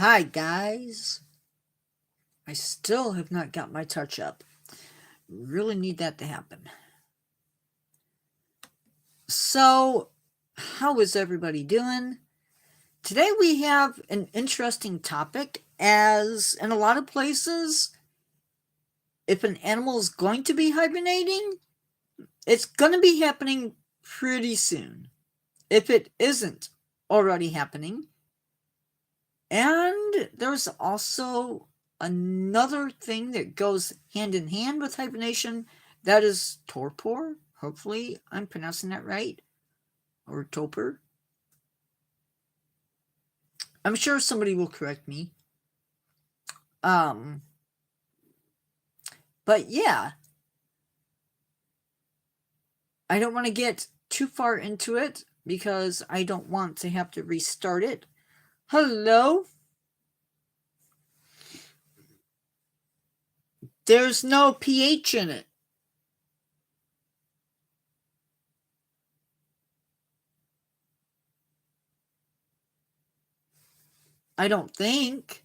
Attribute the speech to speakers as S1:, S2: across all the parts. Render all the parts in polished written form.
S1: Hi guys, I still have not got my touch up. Really need that to happen. So, how is everybody doing? Today we have an interesting topic, as in a lot of places, if an animal is going to be hibernating, it's going to be happening pretty soon. If it isn't already happening. And there's also another thing that goes hand in hand with hibernation, that is torpor. Hopefully I'm pronouncing that right. Or torpor. I'm sure somebody will correct me. But yeah. I don't want to get too far into it because I don't want to have to restart it. Hello? There's no pH in it. I don't think.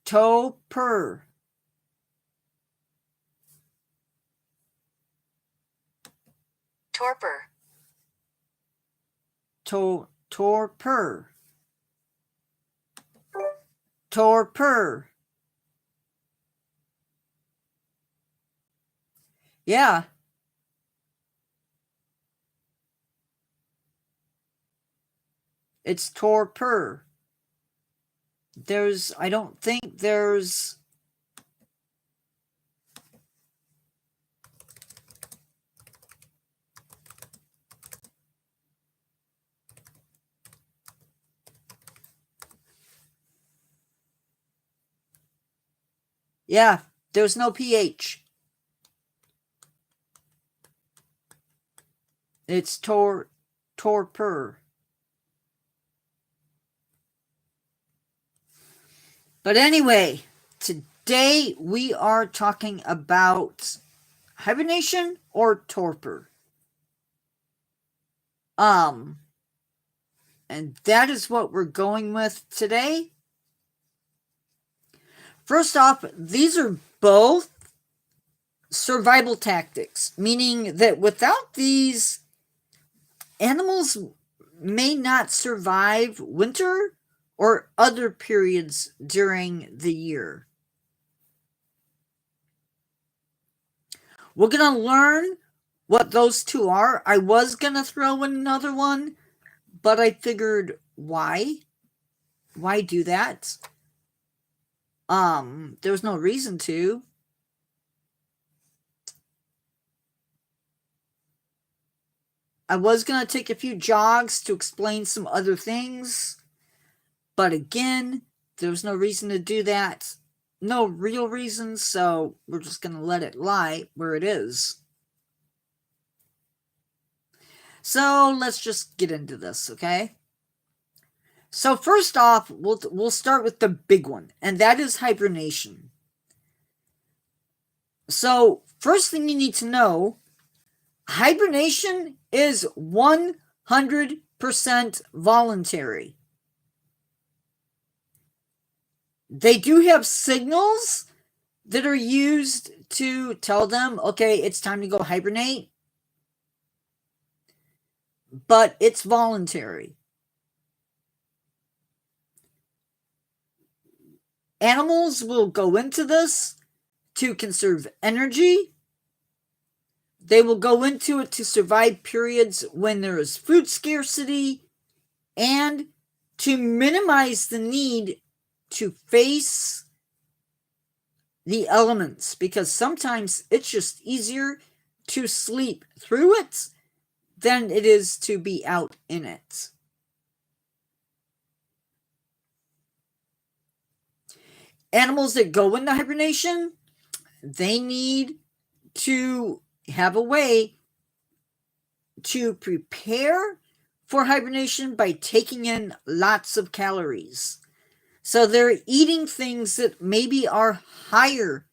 S1: Torpor.
S2: Torpor.
S1: Torpor. Torpor. Yeah. It's torpor. I don't think there's... Yeah, there's no pH. It's torpor. But anyway, today we are talking about hibernation or torpor. And that is what we're going with today. First off, these are both survival tactics, meaning that without these, animals may not survive winter or other periods during the year. We're going to learn what those two are. I was going to throw in another one, but I figured, why? Why do that? There's no reason to. I was going to take a few jogs to explain some other things, but again, there's no reason to do that. No real reason, so we're just going to let it lie where it is. So let's just get into this, okay? So first off, we'll start with the big one, and that is hibernation. So first thing you need to know, hibernation is 100% voluntary. They do have signals that are used to tell them, okay, it's time to go hibernate, but it's voluntary. Animals will go into this to conserve energy. They will go into it to survive periods when there is food scarcity and to minimize the need to face the elements, because sometimes it's just easier to sleep through it than it is to be out in it. animals that go into hibernation, they need to have a way to prepare for hibernation by taking in lots of calories. So they're eating things that maybe are higher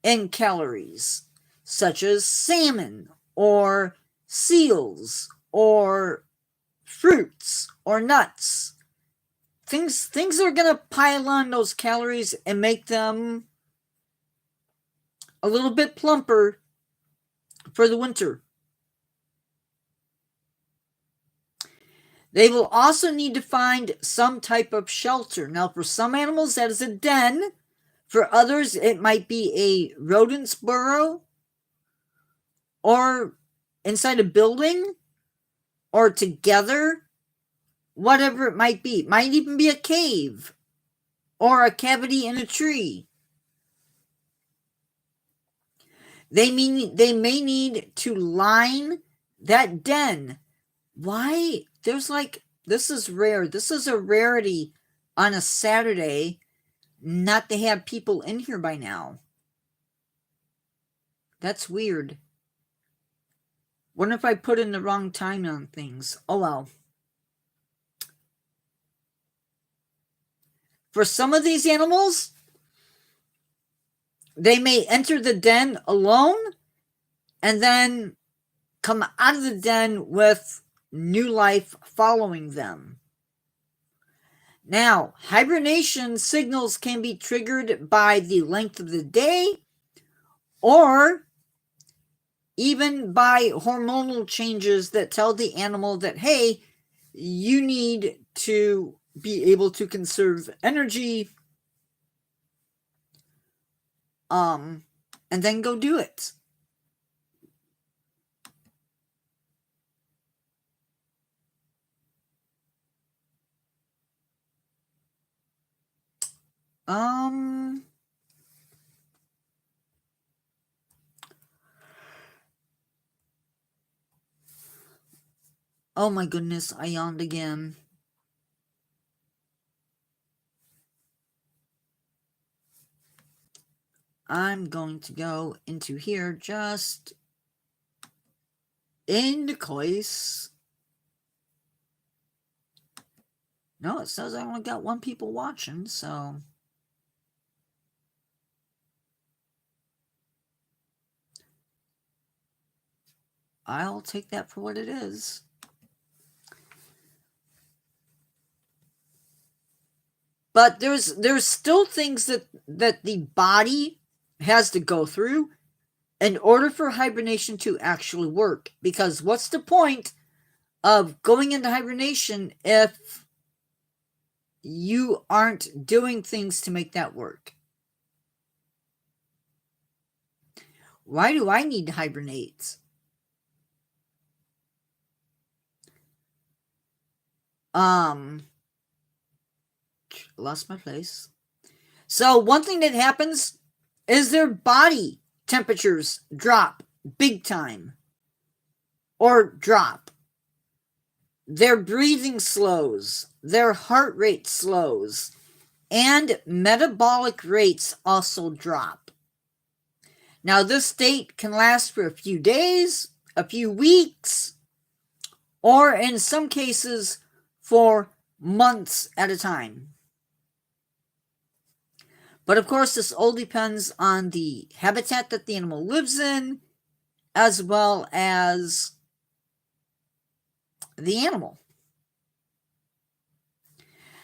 S1: in calories, such as salmon or seals or fruits or nuts. Things are going to pile on those calories and make them a little bit plumper for the winter. They will also need to find some type of shelter. Now, for some animals, that is a den. For others, it might be a rodent's burrow, or inside a building, or together, whatever it might be. It might even be a cave, or a cavity in a tree. They may need to line that den. Why? This is rare. This is a rarity on a Saturday not to have people in here by now. That's weird. Wonder if I put in the wrong time on things. Oh well. For some of these animals, they may enter the den alone and then come out of the den with new life following them. Now, hibernation signals can be triggered by the length of the day or even by hormonal changes that tell the animal that, hey, you need to be able to conserve energy, and then go do it. Oh my goodness, I yawned again. I'm going to go into here just in case. No, it says I only got 1 people watching, so I'll take that for what it is. But there's still things that the body has to go through in order for hibernation to actually work. Because what's the point of going into hibernation if you aren't doing things to make that work? Why do I need to hibernate? Lost my place. So one thing that happens is their body temperatures drop big time, or drop. Their breathing slows, their heart rate slows, and metabolic rates also drop. Now, this state can last for a few days, a few weeks, or in some cases for months at a time. But of course, this all depends on the habitat that the animal lives in, as well as the animal.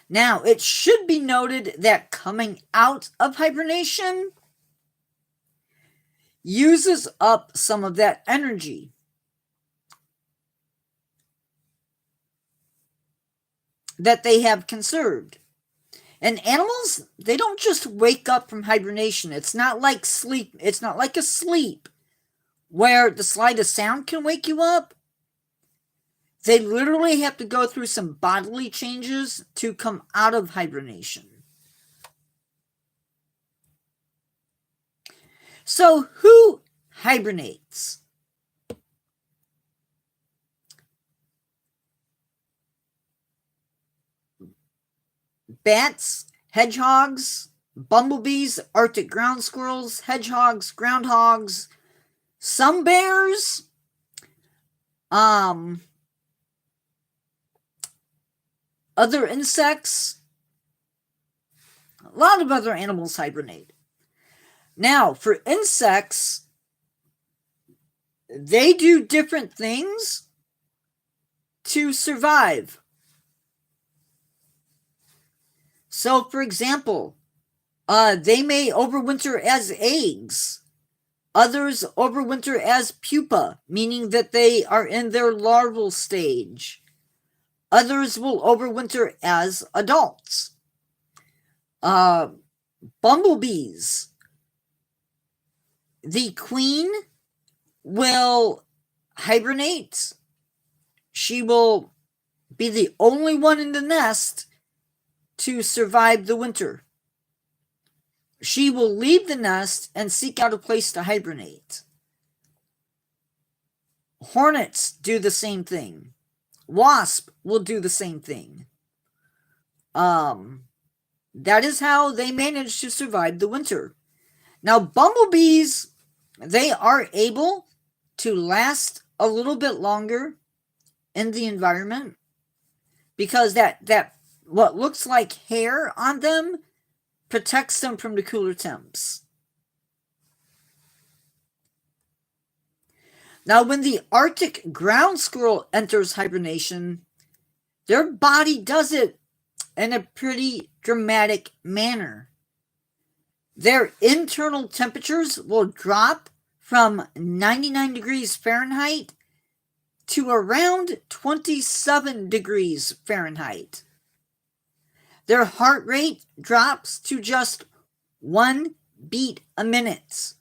S1: Now, it should be noted that coming out of hibernation uses up some of that energy. That they have conserved. And animals, they don't just wake up from hibernation. It's not like sleep. It's not like a sleep where the slightest sound can wake you up. They literally have to go through some bodily changes to come out of hibernation. So, who hibernates? Bats, hedgehogs, bumblebees, Arctic ground squirrels, hedgehogs, groundhogs, some bears, other insects, a lot of other animals hibernate. Now, for insects, they do different things to survive. So, for example, they may overwinter as eggs. Others overwinter as pupa, meaning that they are in their larval stage. Others will overwinter as adults. Bumblebees. The queen will hibernate. She will be the only one in the nest to survive the winter. She will leave the nest and seek out a place to hibernate. Hornets do the same thing. Wasp will do the same thing. That is how they manage to survive the winter. Now, bumblebees, they are able to last a little bit longer in the environment because that what looks like hair on them protects them from the cooler temps. Now, when the Arctic ground squirrel enters hibernation, their body does it in a pretty dramatic manner. Their internal temperatures will drop from 99 degrees Fahrenheit to around 27 degrees Fahrenheit. Their heart rate drops to just 1 beat a minute.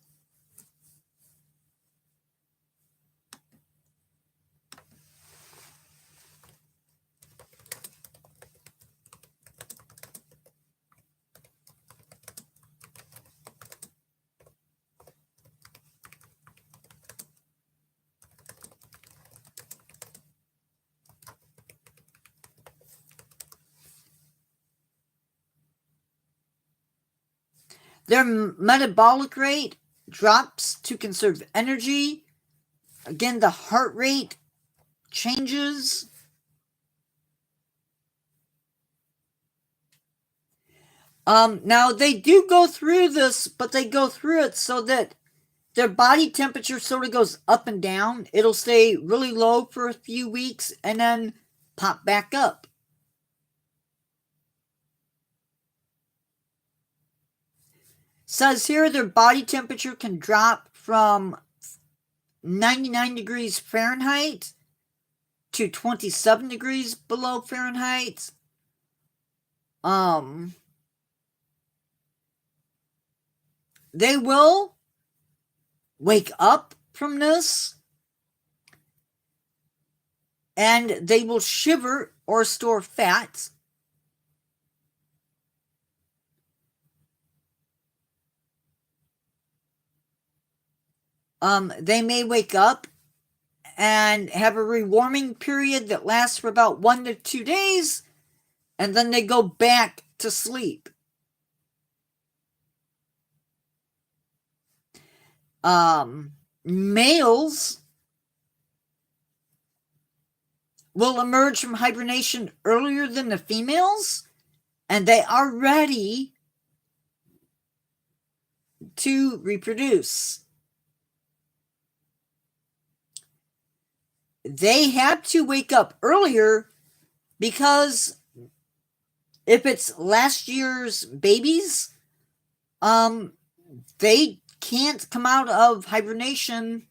S1: Their metabolic rate drops to conserve energy. Again, the heart rate changes. Now, they do go through this, but they go through it so that their body temperature sort of goes up and down. It'll stay really low for a few weeks and then pop back up. Says here their body temperature can drop from 99 degrees Fahrenheit to 27 degrees below Fahrenheit. They will wake up from this and they will shiver or store fat. They may wake up and have a rewarming period that lasts for about 1 to 2 days, and then they go back to sleep. Males will emerge from hibernation earlier than the females, and they are ready to reproduce. They have to wake up earlier because if it's last year's babies, they can't come out of hibernation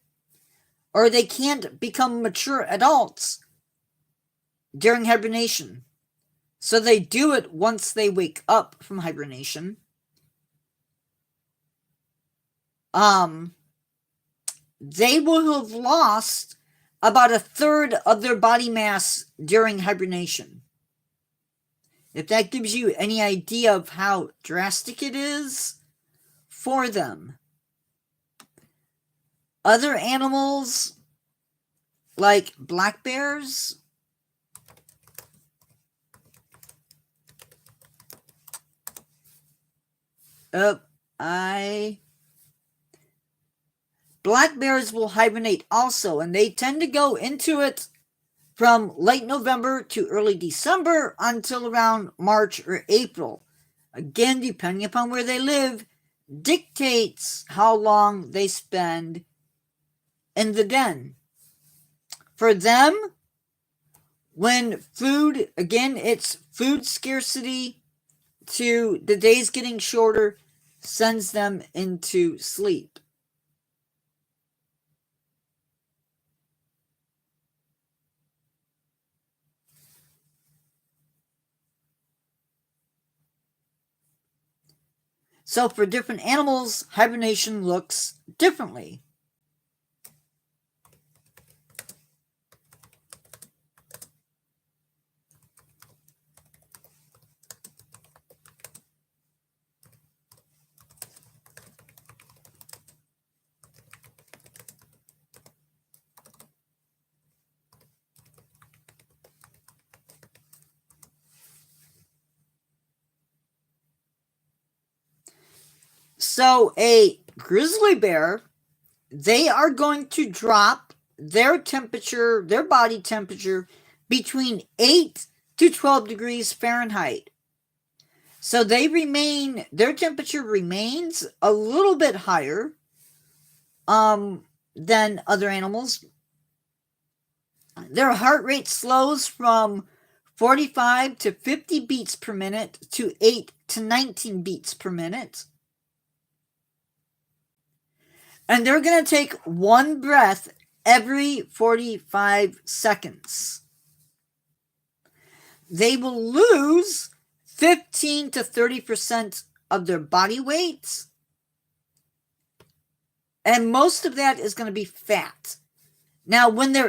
S1: or they can't become mature adults during hibernation. So they do it once they wake up from hibernation. They will have lost about 1/3 of their body mass during hibernation. If that gives you any idea of how drastic it is for them. Other animals like black bears Black bears will hibernate also, and they tend to go into it from late November to early December until around March or April. Again, depending upon where they live, dictates how long they spend in the den. For them, when food, again, it's food scarcity to the days getting shorter, sends them into sleep. So for different animals, hibernation looks differently. So a grizzly bear, they are going to drop their temperature, their body temperature, between 8 to 12 degrees Fahrenheit. So their temperature remains a little bit higher than other animals. Their heart rate slows from 45 to 50 beats per minute to 8 to 19 beats per minute. And they're going to take one breath every 45 seconds. They will lose 15 to 30% of their body weight. And most of that is going to be fat. Now, when they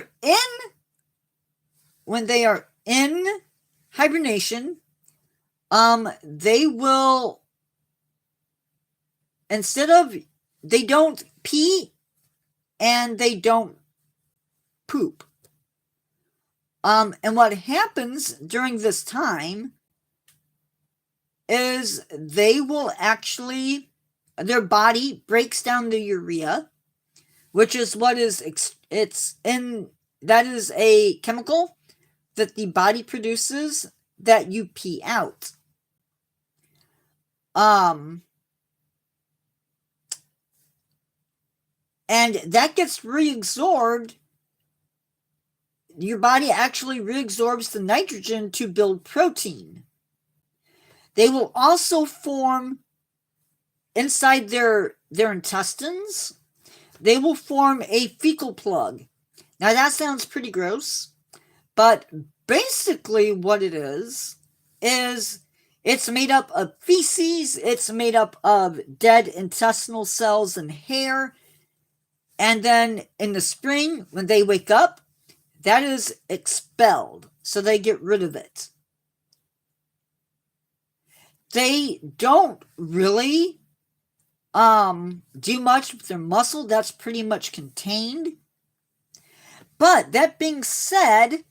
S1: are in hibernation, they will, they don't pee and they don't poop. And what happens during this time is they will actually, their body breaks down the urea, which is that is a chemical that the body produces that you pee out. And that gets reabsorbed. Your body actually reabsorbs the nitrogen to build protein. They will also form inside their intestines. They will form a fecal plug. Now that sounds pretty gross, but basically what it is it's made up of feces, it's made up of dead intestinal cells and hair, and then in the spring, when they wake up, that is expelled, so they get rid of it. They don't really do much with their muscle. That's pretty much contained. But that being said,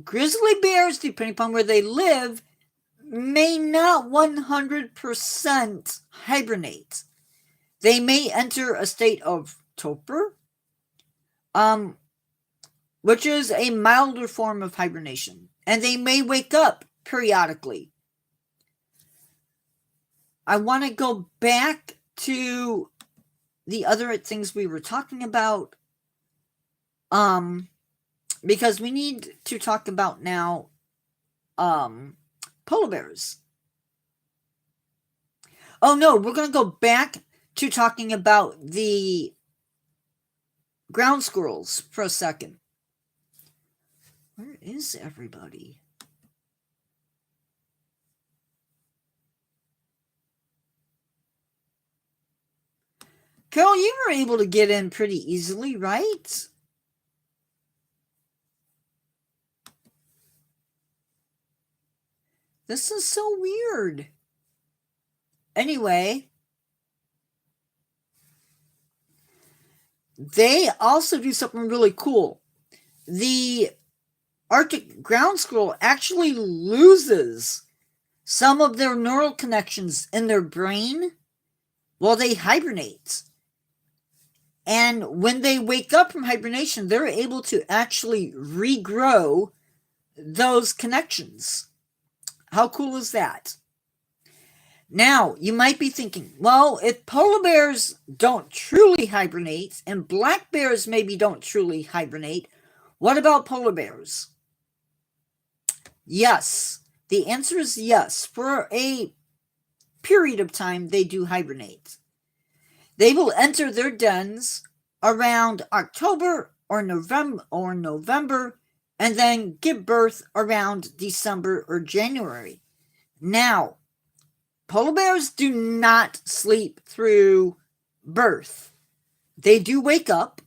S1: grizzly bears, depending upon where they live, may not 100% hibernate. They may enter a state of torpor, which is a milder form of hibernation, and they may wake up periodically. I want to go back to the other things we were talking about, because we need to talk about now polar bears. Oh no, we're going to go back to talking about the ground squirrels for a second. Where is everybody? Carol, you were able to get in pretty easily, right? This is so weird. Anyway, they also do something really cool. The Arctic ground squirrel actually loses some of their neural connections in their brain, well, they hibernate. And when they wake up from hibernation, they're able to actually regrow those connections. How cool is that? Now, you might be thinking, well, if polar bears don't truly hibernate and black bears maybe don't truly hibernate, what about polar bears? Yes. The answer is yes. For a period of time, they do hibernate. They will enter their dens around October or November, and then give birth around December or January. Now, polar bears do not sleep through birth. They do wake up,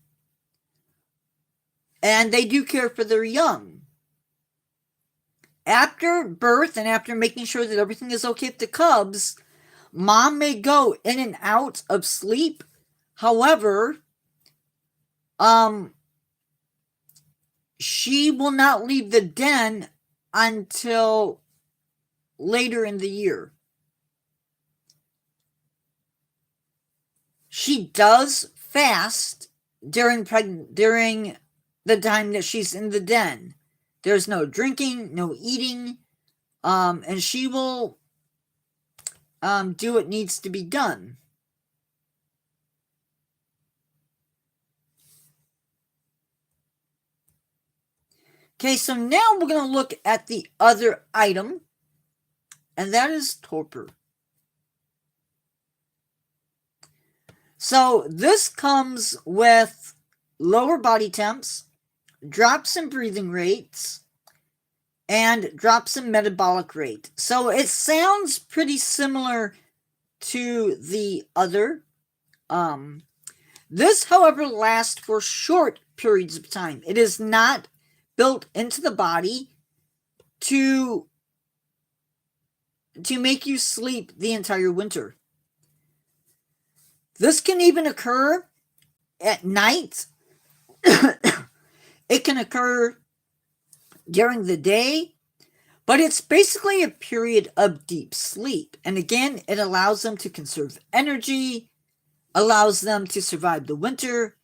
S1: and they do care for their young. After birth and after making sure that everything is okay with the cubs, mom may go in and out of sleep. However, she will not leave the den until later in the year. She does fast during the time that she's in the den. There's no drinking, no eating, and she will do what needs to be done. Okay, so now we're going to look at the other item, and that is torpor. So this comes with lower body temps, drops in breathing rates, and drops in metabolic rate. So it sounds pretty similar to the other. This, however, lasts for short periods of time. It is not built into the body to make you sleep the entire winter. This can even occur at night. It can occur during the day, but it's basically a period of deep sleep. And again, it allows them to conserve energy, allows them to survive the winter.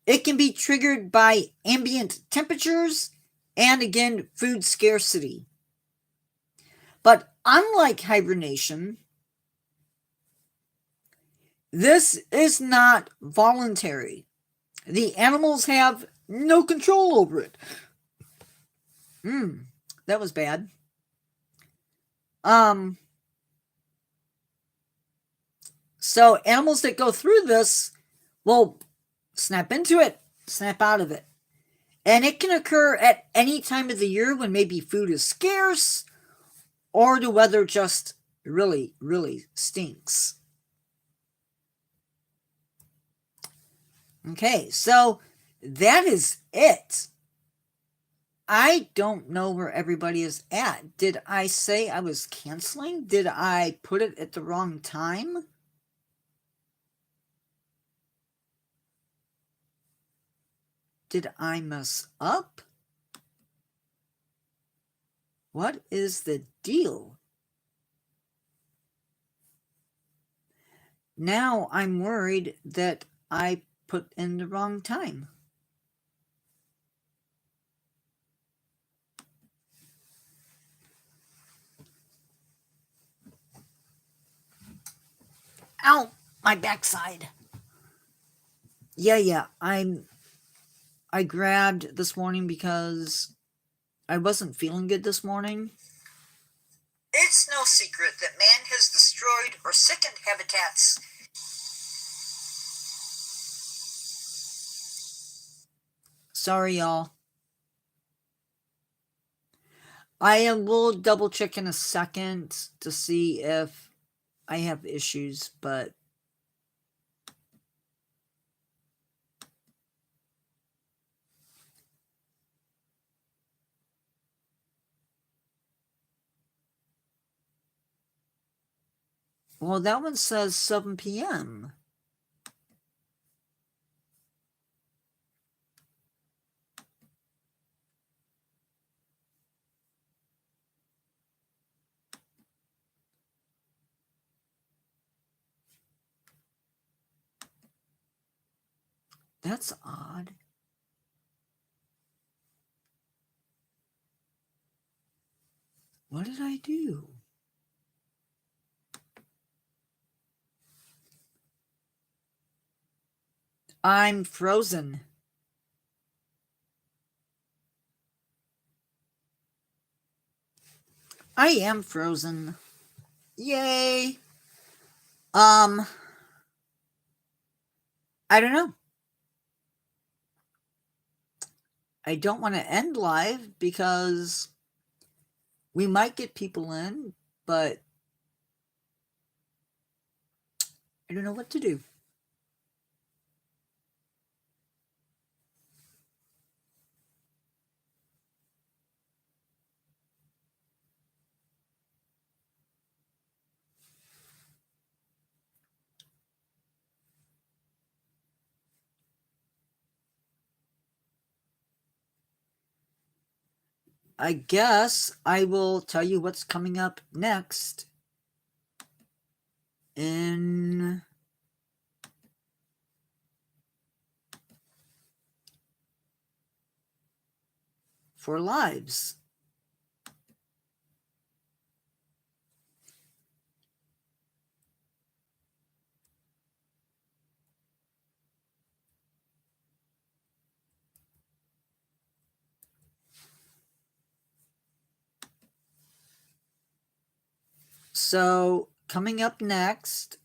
S1: It can be triggered by ambient temperatures and, again, food scarcity. But unlike hibernation, this is not voluntary. The animals have no control over it. That was bad. So animals that go through this will snap into it, snap out of it. And it can occur at any time of the year when maybe food is scarce or the weather just really, really stinks. Okay, so that is it. I don't know where everybody is at. Did I say I was canceling? Did I put it at the wrong time? Did I mess up? What is the deal? Now I'm worried that I put in the wrong time. Ow, my backside. Yeah, I grabbed this morning because I wasn't feeling good this morning. It's no secret that man has destroyed or sickened habitats. Sorry, y'all. I will double check in a second to see if I have issues, but well, that one says 7 p.m. That's odd. What did I do? I'm frozen. I am frozen. Yay. I don't know. I don't want to end live because we might get people in, but I don't know what to do. I guess I will tell you what's coming up next for lives. So, coming up next,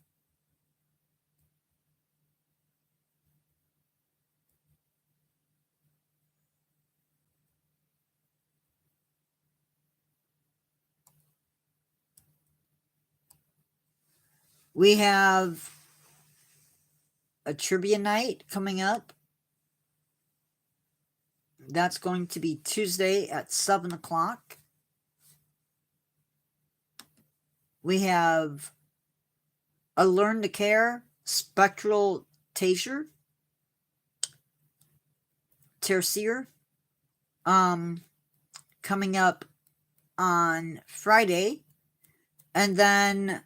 S1: we have a trivia night coming up. That's going to be Tuesday at 7 o'clock. We have a Learn to Care Spectral Tertiary coming up on Friday. And then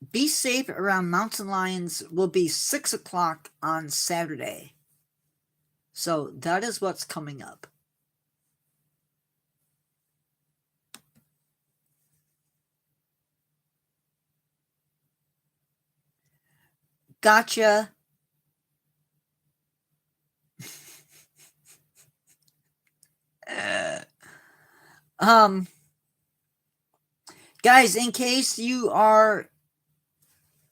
S1: Be Safe Around Mountain Lions will be 6 o'clock on Saturday. So that is what's coming up. Gotcha. Guys, in case you are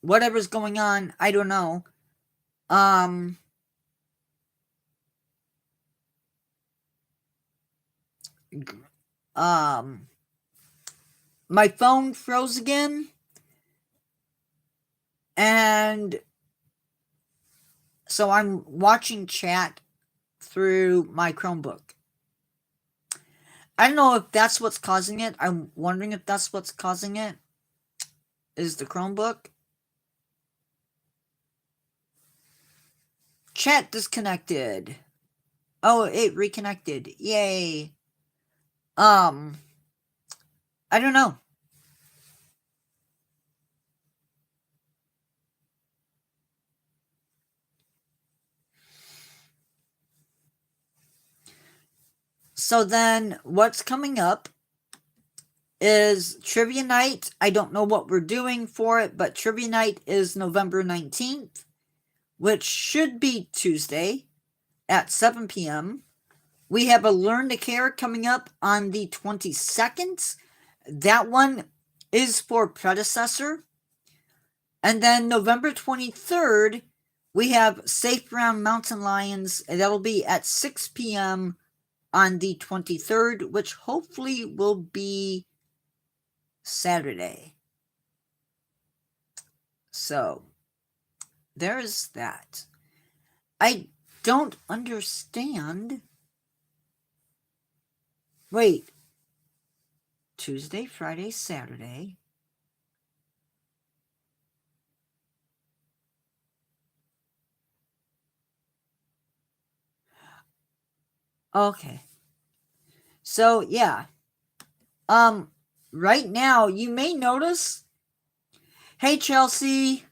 S1: whatever's going on, I don't know. My phone froze again, and so I'm watching chat through my Chromebook. I don't know if that's what's causing it. I'm wondering if that's what's causing it. Is the Chromebook? Chat disconnected. Oh, it reconnected. Yay. I don't know. So then what's coming up is Trivia Night. I don't know what we're doing for it, but Trivia Night is November 19th, which should be Tuesday at 7 p.m. We have a Learn to Care coming up on the 22nd. That one is for Predecessor. And then November 23rd, we have Safe Around Mountain Lions. That'll be at 6 p.m. on the 23rd, which hopefully will be Saturday. So, there's that. I don't understand. Wait. Tuesday, Friday, Saturday. Okay. So, yeah. Right now, you may notice. Hey, Chelsea.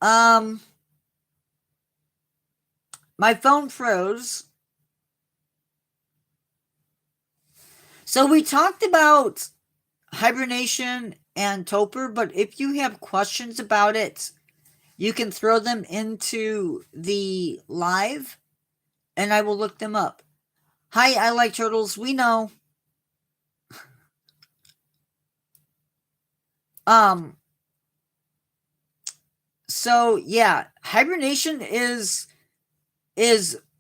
S1: My phone froze. So we talked about Hibernation and Torpor, but if you have questions about it, you can throw them into the live and I will look them up. Hi, I like turtles. We know. So yeah, hibernation is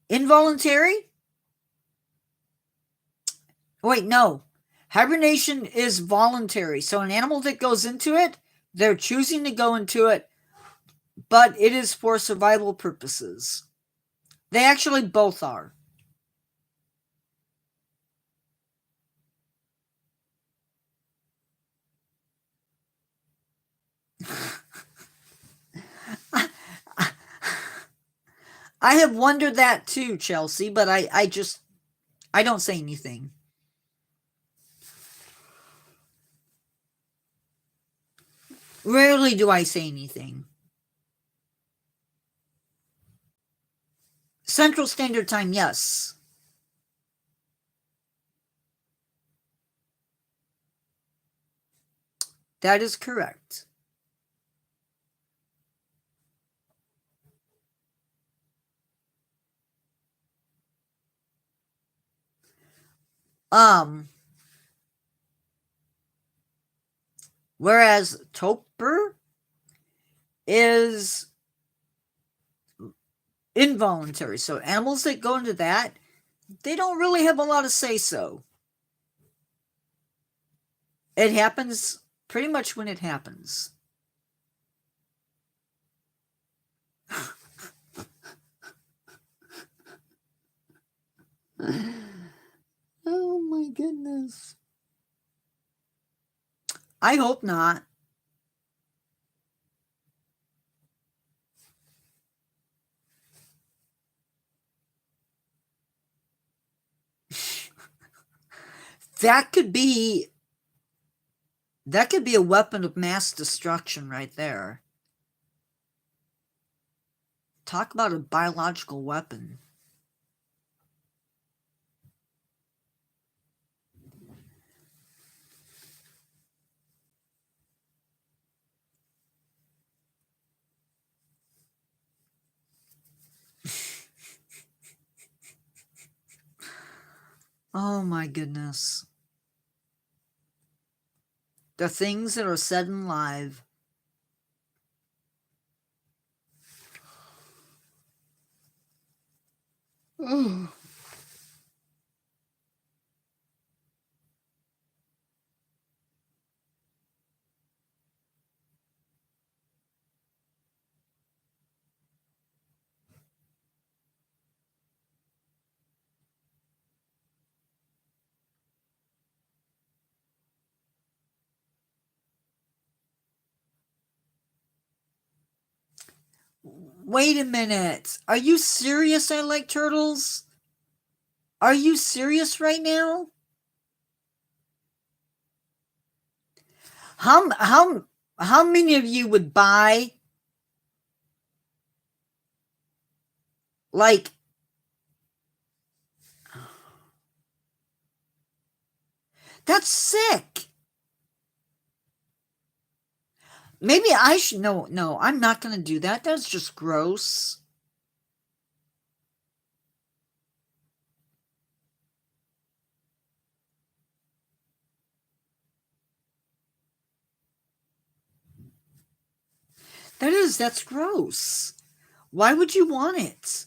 S1: involuntary. Wait, no. Hibernation is voluntary. So an animal that goes into it, they're choosing to go into it, but it is for survival purposes. They actually both are. I have wondered that too, Chelsea, but I don't say anything. Rarely do I say anything. Central Standard Time, yes. That is correct. Whereas Torpor is involuntary. So animals that go into that, they don't really have a lot of say so. It happens pretty much when it happens. Oh my goodness. I hope not. That could be a weapon of mass destruction right there. Talk about a biological weapon. Oh my goodness. The things that are said in live. Oh. Wait a minute. Are you serious? I like turtles? Are you serious right now? How many of you would buy like that's sick. Maybe I should no, I'm not going to do that. That's just gross. That's gross. Why would you want it?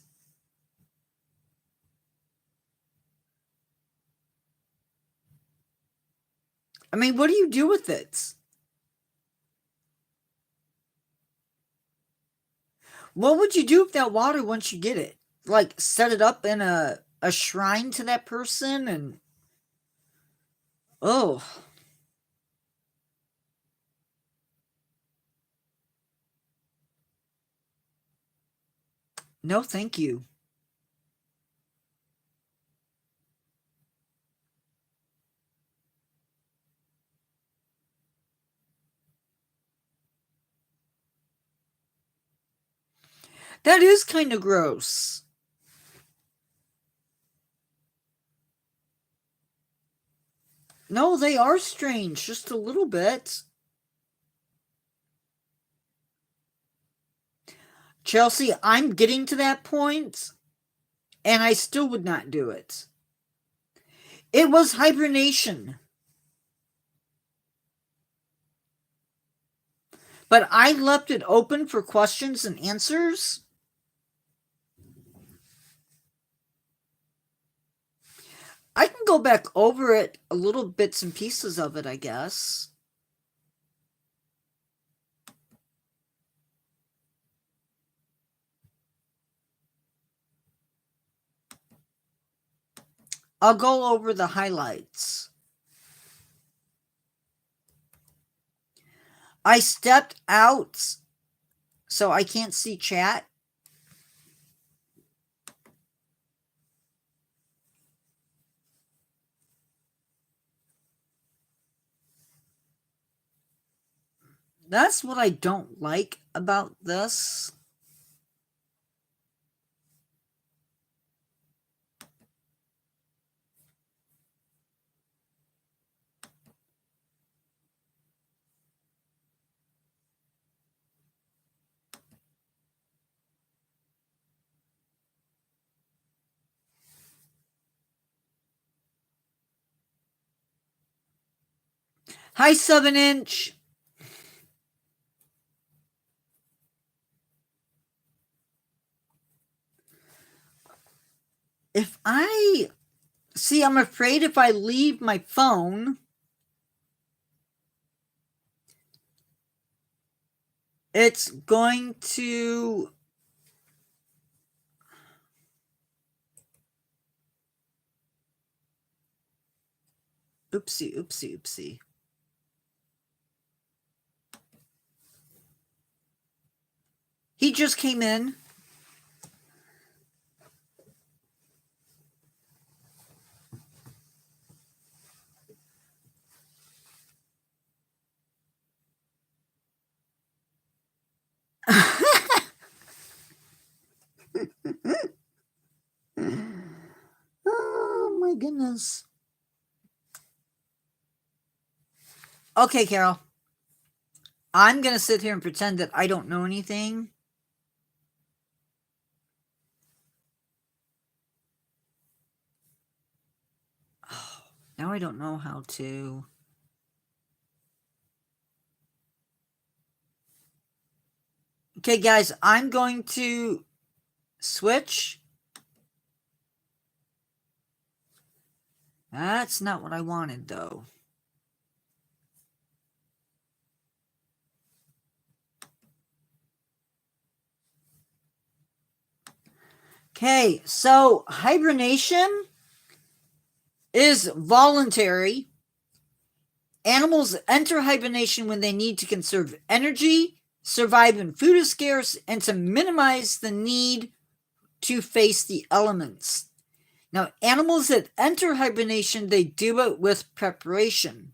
S1: I mean, what do you do with it? What would you do with that water once you get it? Like set it up in a shrine to that person and oh, no thank you. That is kind of gross. No, they are strange, just a little bit. Chelsea, I'm getting to that point, and I still would not do it. It was hibernation. But I left it open for questions and answers. I can go back over it, a little bits and pieces of it, I guess. I'll go over the highlights. I stepped out, so I can't see chat. That's what I don't like about this. Hi, 7-inch. If I... See, I'm afraid if I leave my phone, it's going to... Oopsie, oopsie, oopsie. He just came in. Oh my goodness. Okay, Carol. I'm going to sit here and pretend that I don't know anything. Oh, now I don't know how to. Okay, guys, I'm going to switch. That's not what I wanted, though. Okay, so hibernation is voluntary. Animals enter hibernation when they need to conserve energy, survive when food is scarce, and to minimize the need to face the elements. Now, animals that enter hibernation, they do it with preparation.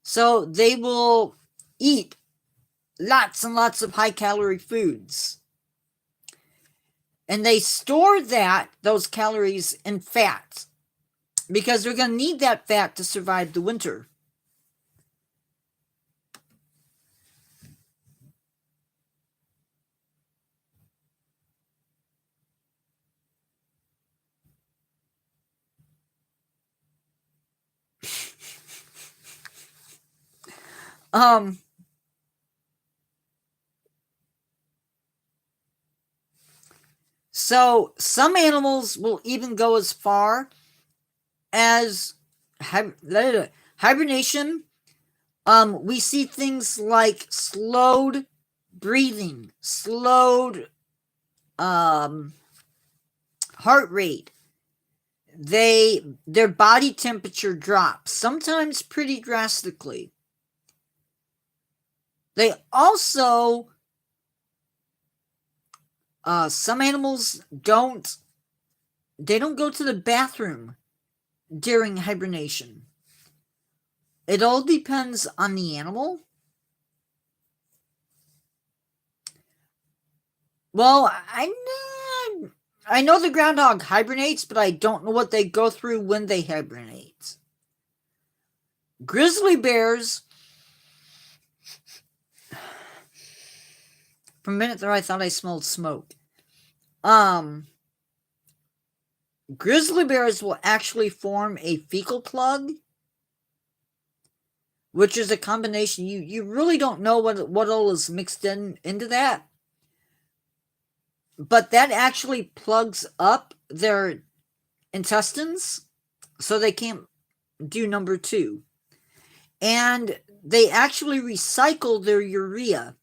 S1: So they will eat lots and lots of high-calorie foods. And they store those calories in fat, because they're going to need that fat to survive the winter. So some animals will even go as far as hibernation. We see things like slowed breathing, slowed heart rate. Their body temperature drops, sometimes pretty drastically. They also, some animals don't go to the bathroom during hibernation. It all depends on the animal. Well, I know the groundhog hibernates, but I don't know what they go through when they hibernate. Grizzly bears. For a minute there, I thought I smelled smoke. Grizzly bears will actually form a fecal plug, which is a combination. You really don't know what all is mixed into that, but that actually plugs up their intestines, so they can't do number two. And they actually recycle their urea.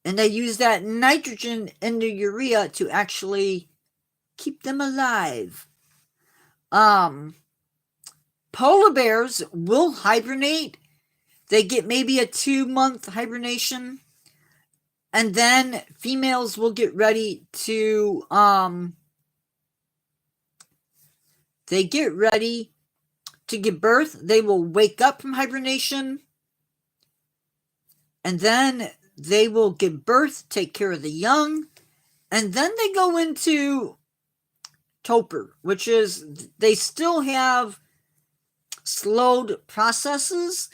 S1: And they use that nitrogen in the urea to actually keep them alive. Polar bears will hibernate. They get maybe a 2-month hibernation. And then females will get ready to, they get ready to give birth. They will wake up from hibernation. And then they will give birth, take care of the young. And then they go into torpor, which is they still have slowed processes,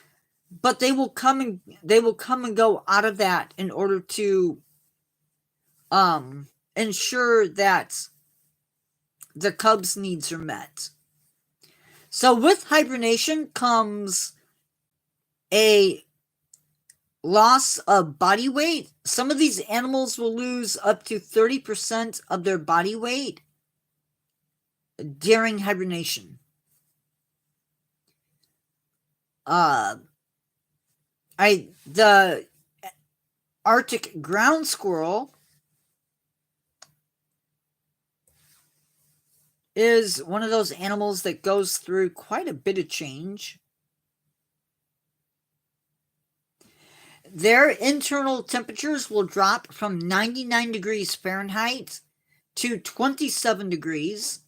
S1: but they will come and go out of that in order to ensure that the cubs' needs are met. So with hibernation comes a loss of body weight. Some of these animals will lose up to 30% of their body weight during hibernation. The Arctic ground squirrel is one of those animals that goes through quite a bit of change. Their internal temperatures will drop from 99 degrees Fahrenheit to 27 degrees.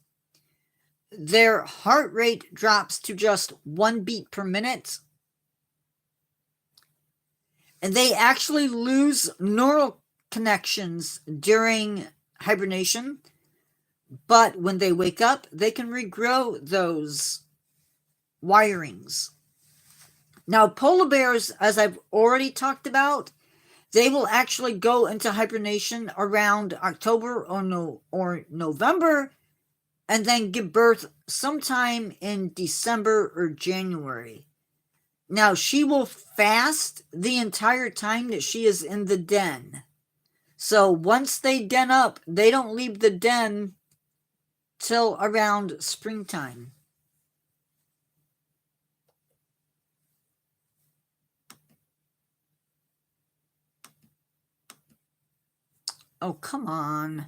S1: Their heart rate drops to just 1 beat per minute. And they actually lose neural connections during hibernation. But when they wake up, they can regrow those wirings. Now, polar bears, as I've already talked about, they will actually go into hibernation around October or November, and then give birth sometime in December or January. Now, she will fast the entire time that she is in the den. So once they den up, they don't leave the den till around springtime. Oh, come on.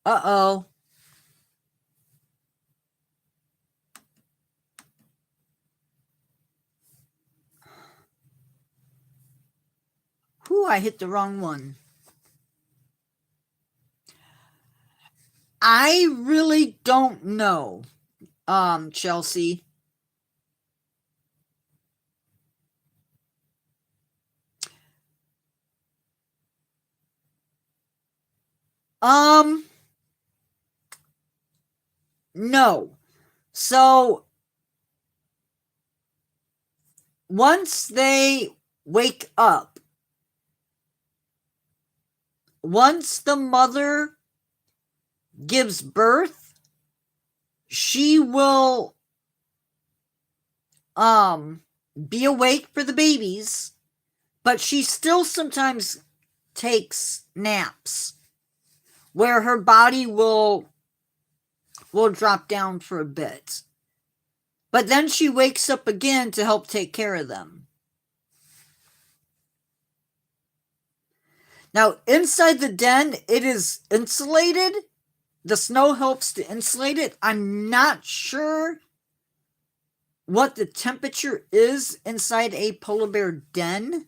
S1: Uh-oh. Whew, I hit the wrong one. I really don't know, Chelsea. No. So, once they wake up, once the mother gives birth, she will be awake for the babies, but she still sometimes takes naps where her body will drop down for a bit. But then she wakes up again to help take care of them. Now, inside the den, it is insulated. The snow helps to insulate it. I'm not sure what the temperature is inside a polar bear den.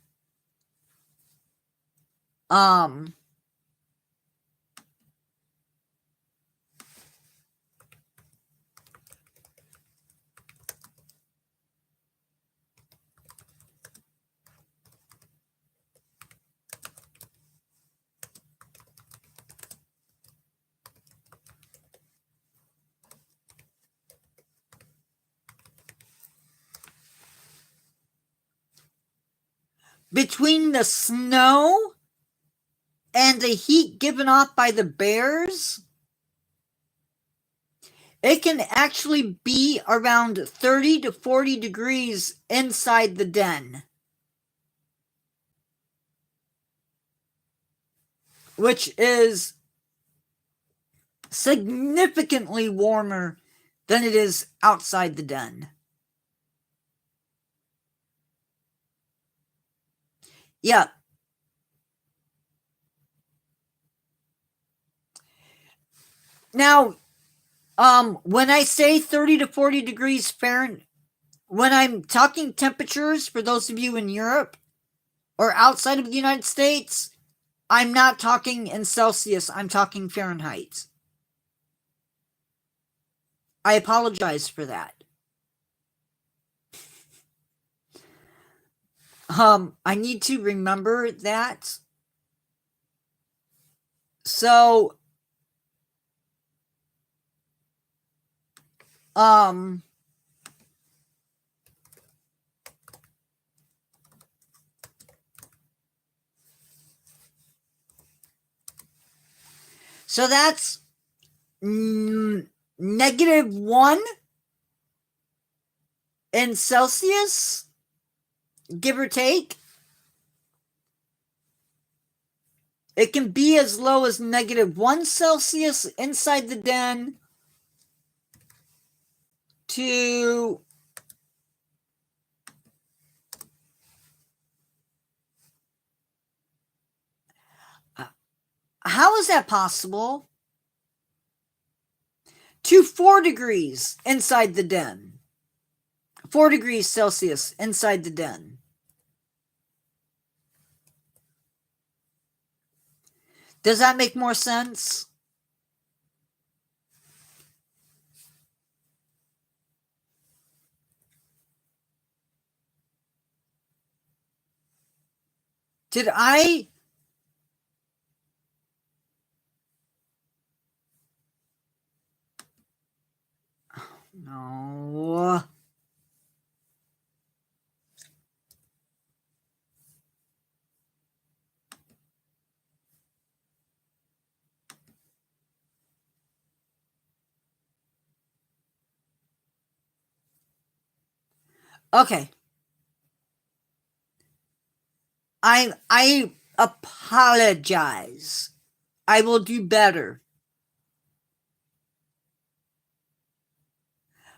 S1: between the snow and the heat given off by the bears, it can actually be around 30 to 40 degrees inside the den, which is significantly warmer than it is outside the den. Yeah. Now, when I say 30 to 40 degrees Fahrenheit, when I'm talking temperatures for those of you in Europe or outside of the United States, I'm not talking in Celsius, I'm talking Fahrenheit. I apologize for that. I need to remember that. So, so that's -1 in Celsius, give or take. It can be as low as -1 Celsius inside the den to how is that possible? To 4 degrees inside the den. 4 degrees Celsius inside the den. Does that make more sense? Did I? No. Okay. I apologize. I will do better.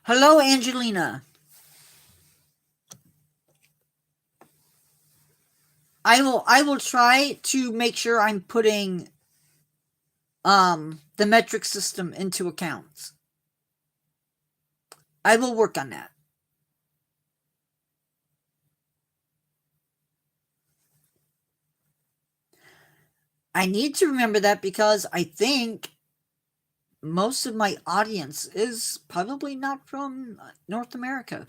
S1: Hello, Angelina. I will try to make sure I'm putting the metric system into account. I will work on that. I need to remember that because I think most of my audience is probably not from North America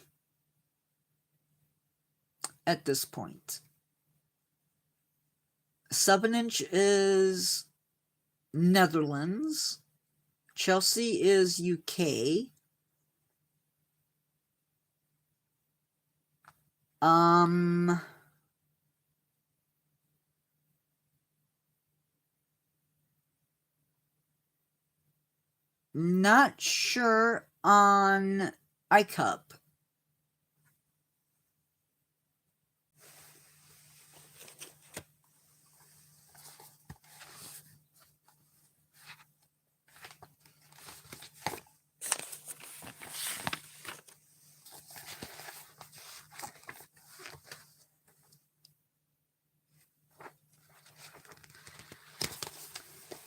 S1: at this point. 7-inch is Netherlands. Chelsea is UK. Not sure on iCup.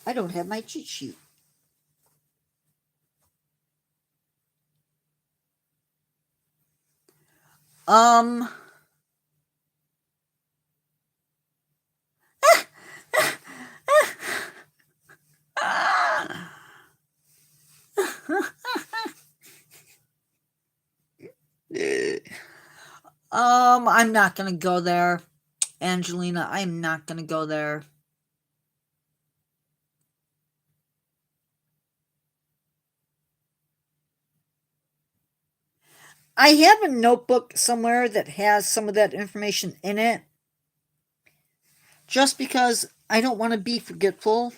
S1: I don't have my cheat sheet. I'm not gonna go there, Angelina. I'm not gonna go there. I have a notebook somewhere that has some of that information in it. just because I don't want to be forgetful.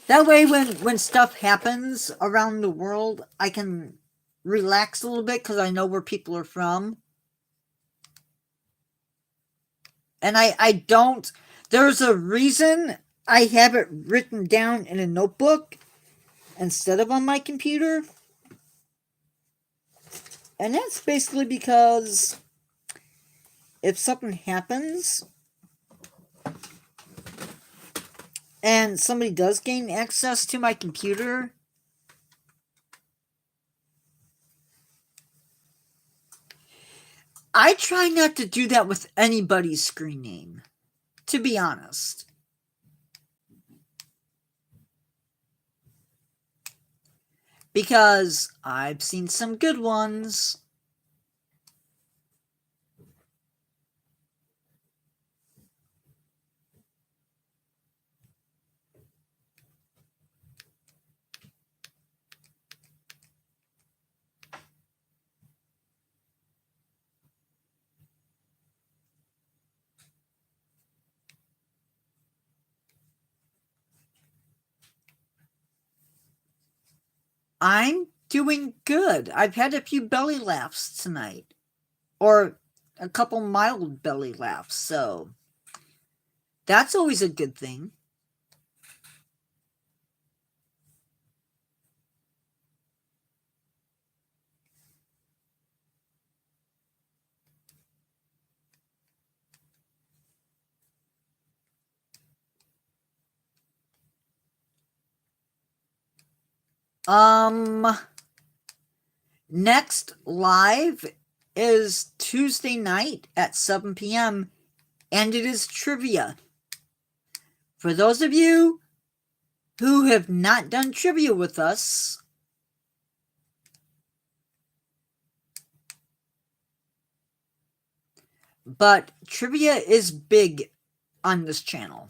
S1: That way, when stuff happens around the world, I can relax a little bit because I know where people are from. And I don't... There's a reason I have it written down in a notebook instead of on my computer. And that's basically because if something happens and somebody does gain access to my computer, I try not to do that with anybody's screen name, to be honest. Because I've seen some good ones. I'm doing good. I've had a few belly laughs tonight. Or a couple mild belly laughs, so that's always a good thing. Next live is Tuesday night at 7 p.m. and it is trivia. For those of you who have not done trivia with us, but trivia is big on this channel.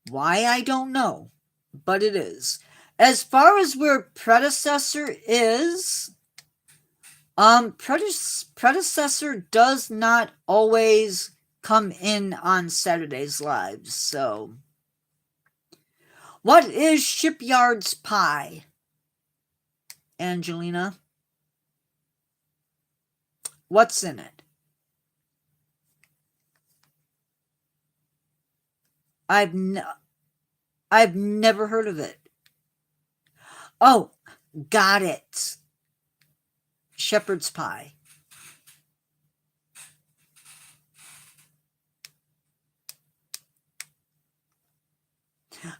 S1: Why, I don't know, but it is. As far as where predecessor is, predecessor does not always come in on Saturday's lives, so. What is Shipyard's pie, Angelina? What's in it? I've never heard of it. Oh, got it. Shepherd's pie.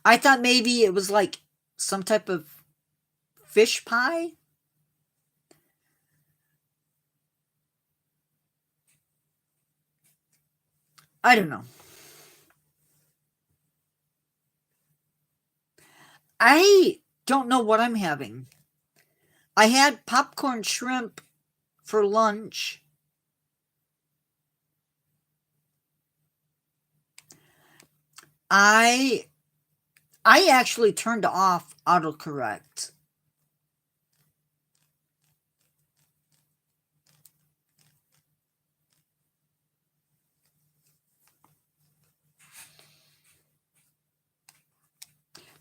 S1: I thought maybe it was like some type of fish pie. I don't know. I don't know what I'm having. I had popcorn shrimp for lunch. I actually turned off autocorrect.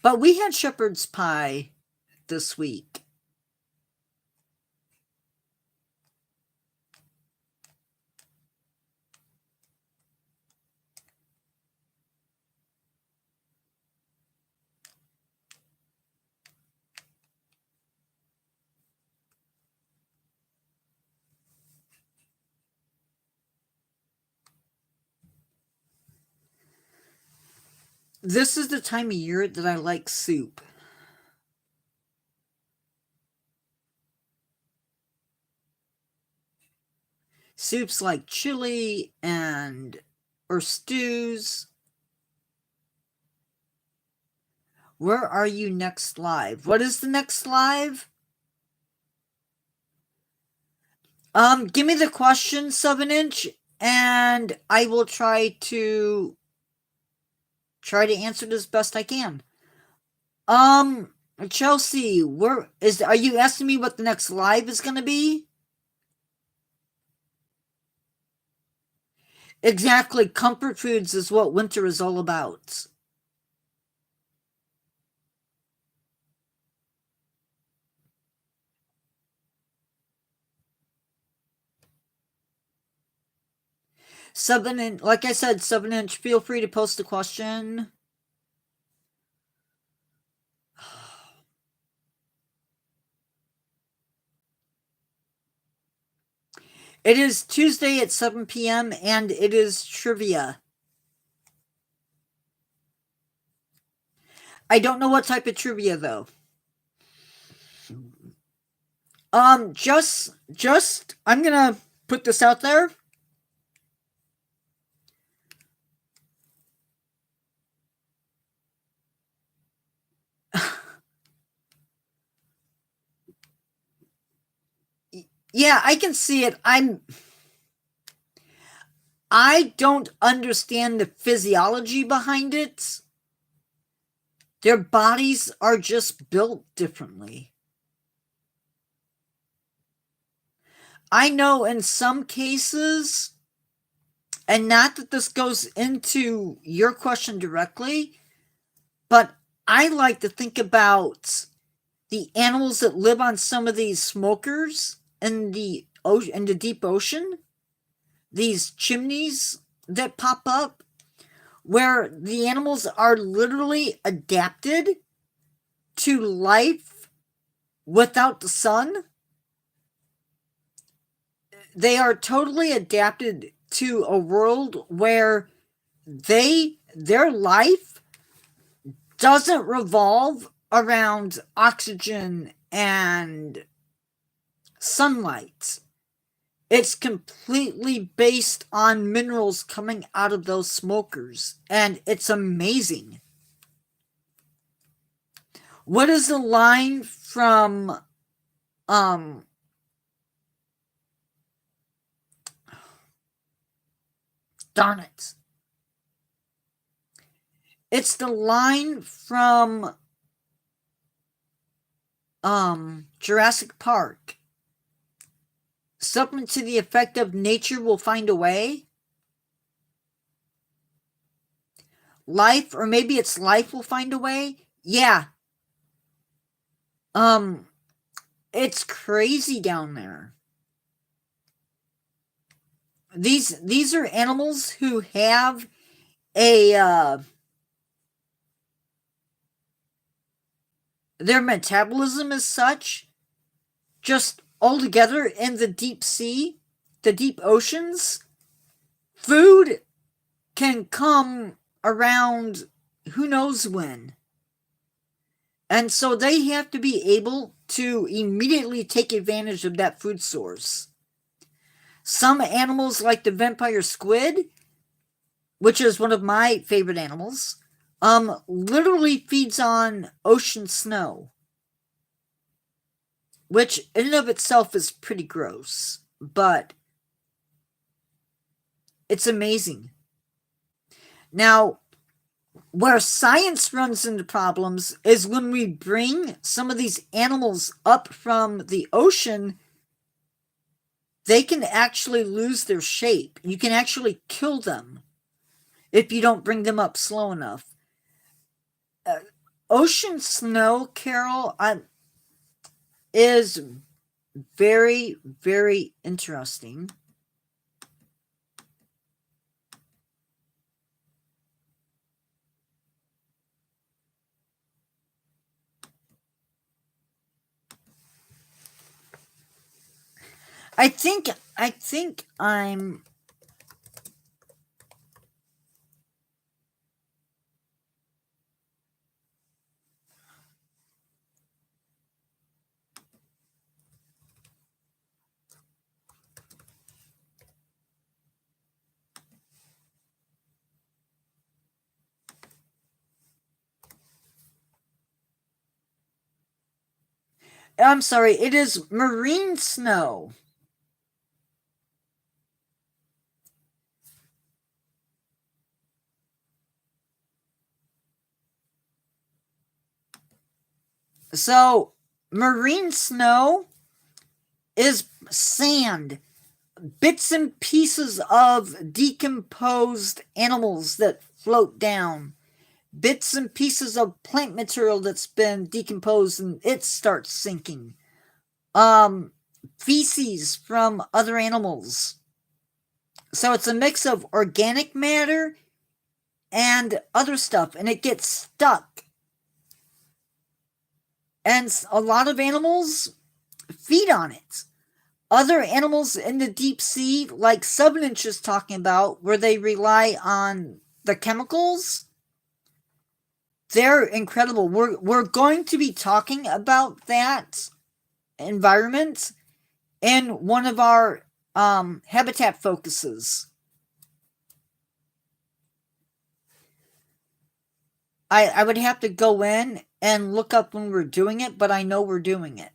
S1: But we had shepherd's pie this week. This is the time of year that I like soup. Soups like chili or stews. Where are you next live? What is the next live? Give me the question, 7-inch, and I will try to answer it as best I can. Chelsea, are you asking me what the next live is going to be? Exactly. Comfort foods is what winter is all about. Like I said, 7-inch. Feel free to post a question. It is Tuesday at 7 p.m. and it is trivia. I don't know what type of trivia though. Just I'm gonna put this out there. Yeah, I can see it. I don't understand the physiology behind it. Their bodies are just built differently. I know in some cases, and not that this goes into your question directly, but I like to think about the animals that live on some of these smokers in the deep ocean, these chimneys that pop up, where the animals are literally adapted to life without the sun. They are totally adapted to a world where their life doesn't revolve around oxygen and sunlight. It's completely based on minerals coming out of those smokers, and it's amazing. What is the line from darn it. It's the line from Jurassic Park. Something to the effect of nature will find a way. Life, or maybe it's life will find a way. Yeah. It's crazy down there. These are animals who have a their metabolism is such, just altogether in the deep sea, the deep oceans, food can come around who knows when. And so they have to be able to immediately take advantage of that food source. Some animals, like the vampire squid, which is one of my favorite animals, literally feeds on ocean snow, which in and of itself is pretty gross, but it's amazing. Now, where science runs into problems is when we bring some of these animals up from the ocean, they can actually lose their shape. You can actually kill them if you don't bring them up slow enough. Ocean snow, Carol, is very, very interesting. I think I'm sorry, it is marine snow. So, marine snow is sand, bits and pieces of decomposed animals that float down, bits and pieces of plant material that's been decomposed and it starts sinking, feces from other animals. So it's a mix of organic matter and other stuff, and it gets stuck. And a lot of animals feed on it. Other animals in the deep sea, like Subninch is talking about, where they rely on the chemicals, they're incredible. We're going to be talking about that environment in one of our habitat focuses. I would have to go in and look up when we're doing it, but I know we're doing it.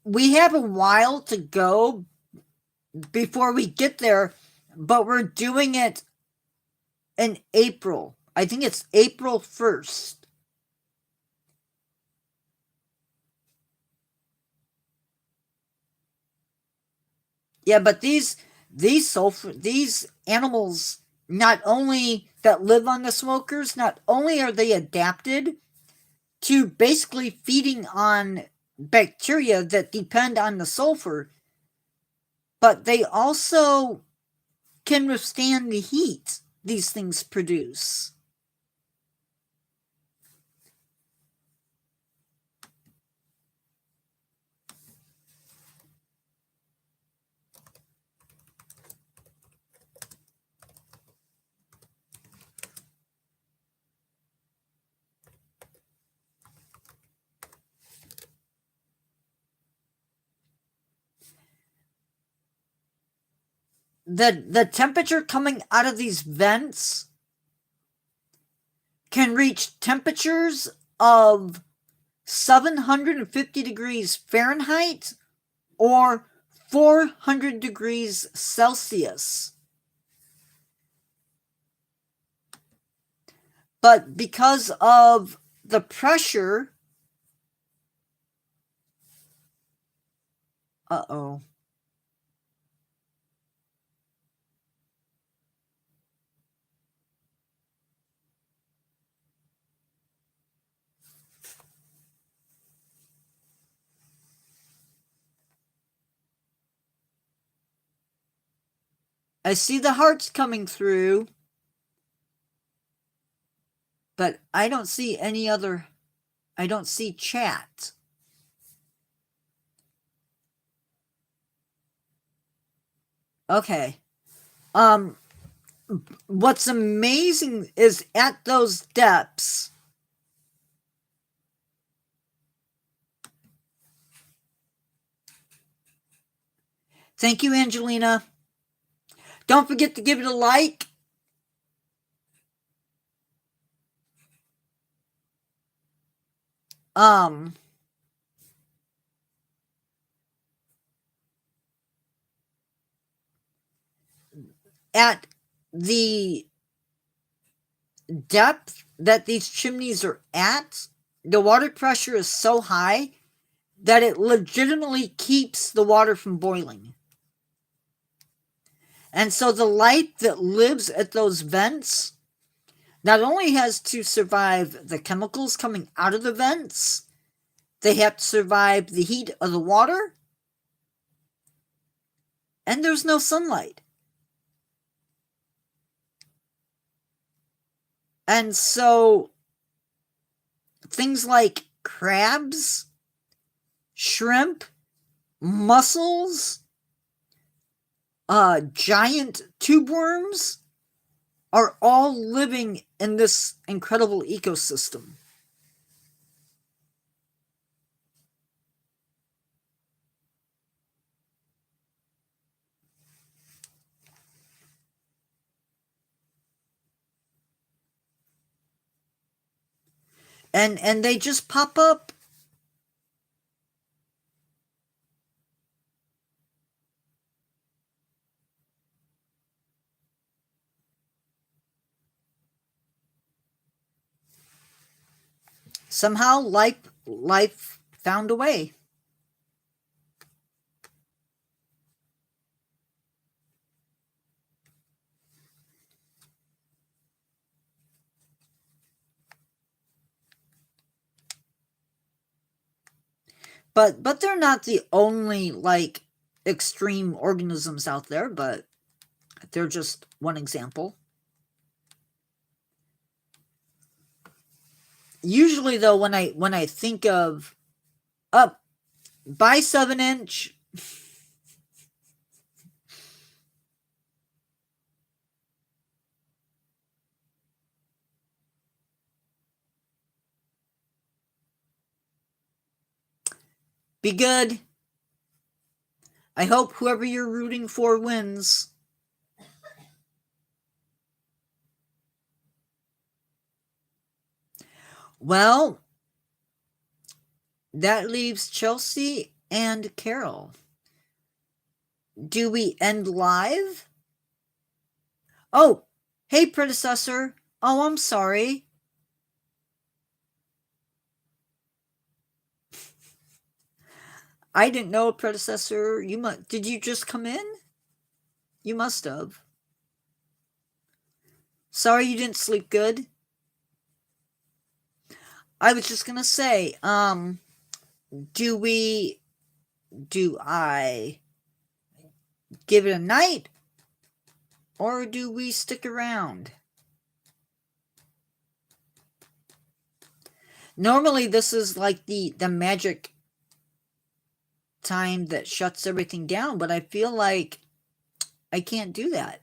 S1: We have a while to go before we get there, but we're doing it in April. I think it's April 1st. Yeah, but these animals, not only that live on the smokers, not only are they adapted to basically feeding on bacteria that depend on the sulfur, but they also can withstand the heat these things produce. The temperature coming out of these vents can reach temperatures of 750 degrees Fahrenheit or 400 degrees Celsius. But because of the pressure, uh-oh. I see the hearts coming through, but I don't see any other. I don't see chat. Okay. What's amazing is at those depths, thank you, Angelina. Don't forget to give it a like. At the depth that these chimneys are at, the water pressure is so high that it legitimately keeps the water from boiling. And so the life that lives at those vents not only has to survive the chemicals coming out of the vents, they have to survive the heat of the water, and there's no sunlight. And so things like crabs, shrimp, mussels, giant tube worms are all living in this incredible ecosystem. and they just pop up. Somehow life found a way. But they're not the only like extreme organisms out there, but they're just one example. Usually though, when I think of up by 7-inch, be good. I hope whoever you're rooting for wins. Well, that leaves Chelsea and Carol. Do we end live? Oh, hey, predecessor. Oh, I'm sorry. I didn't know, predecessor. Did you just come in? You must have. Sorry you didn't sleep good. I was just gonna say, do I give it a night, or do we stick around? Normally this is like the magic time that shuts everything down, but I feel like I can't do that.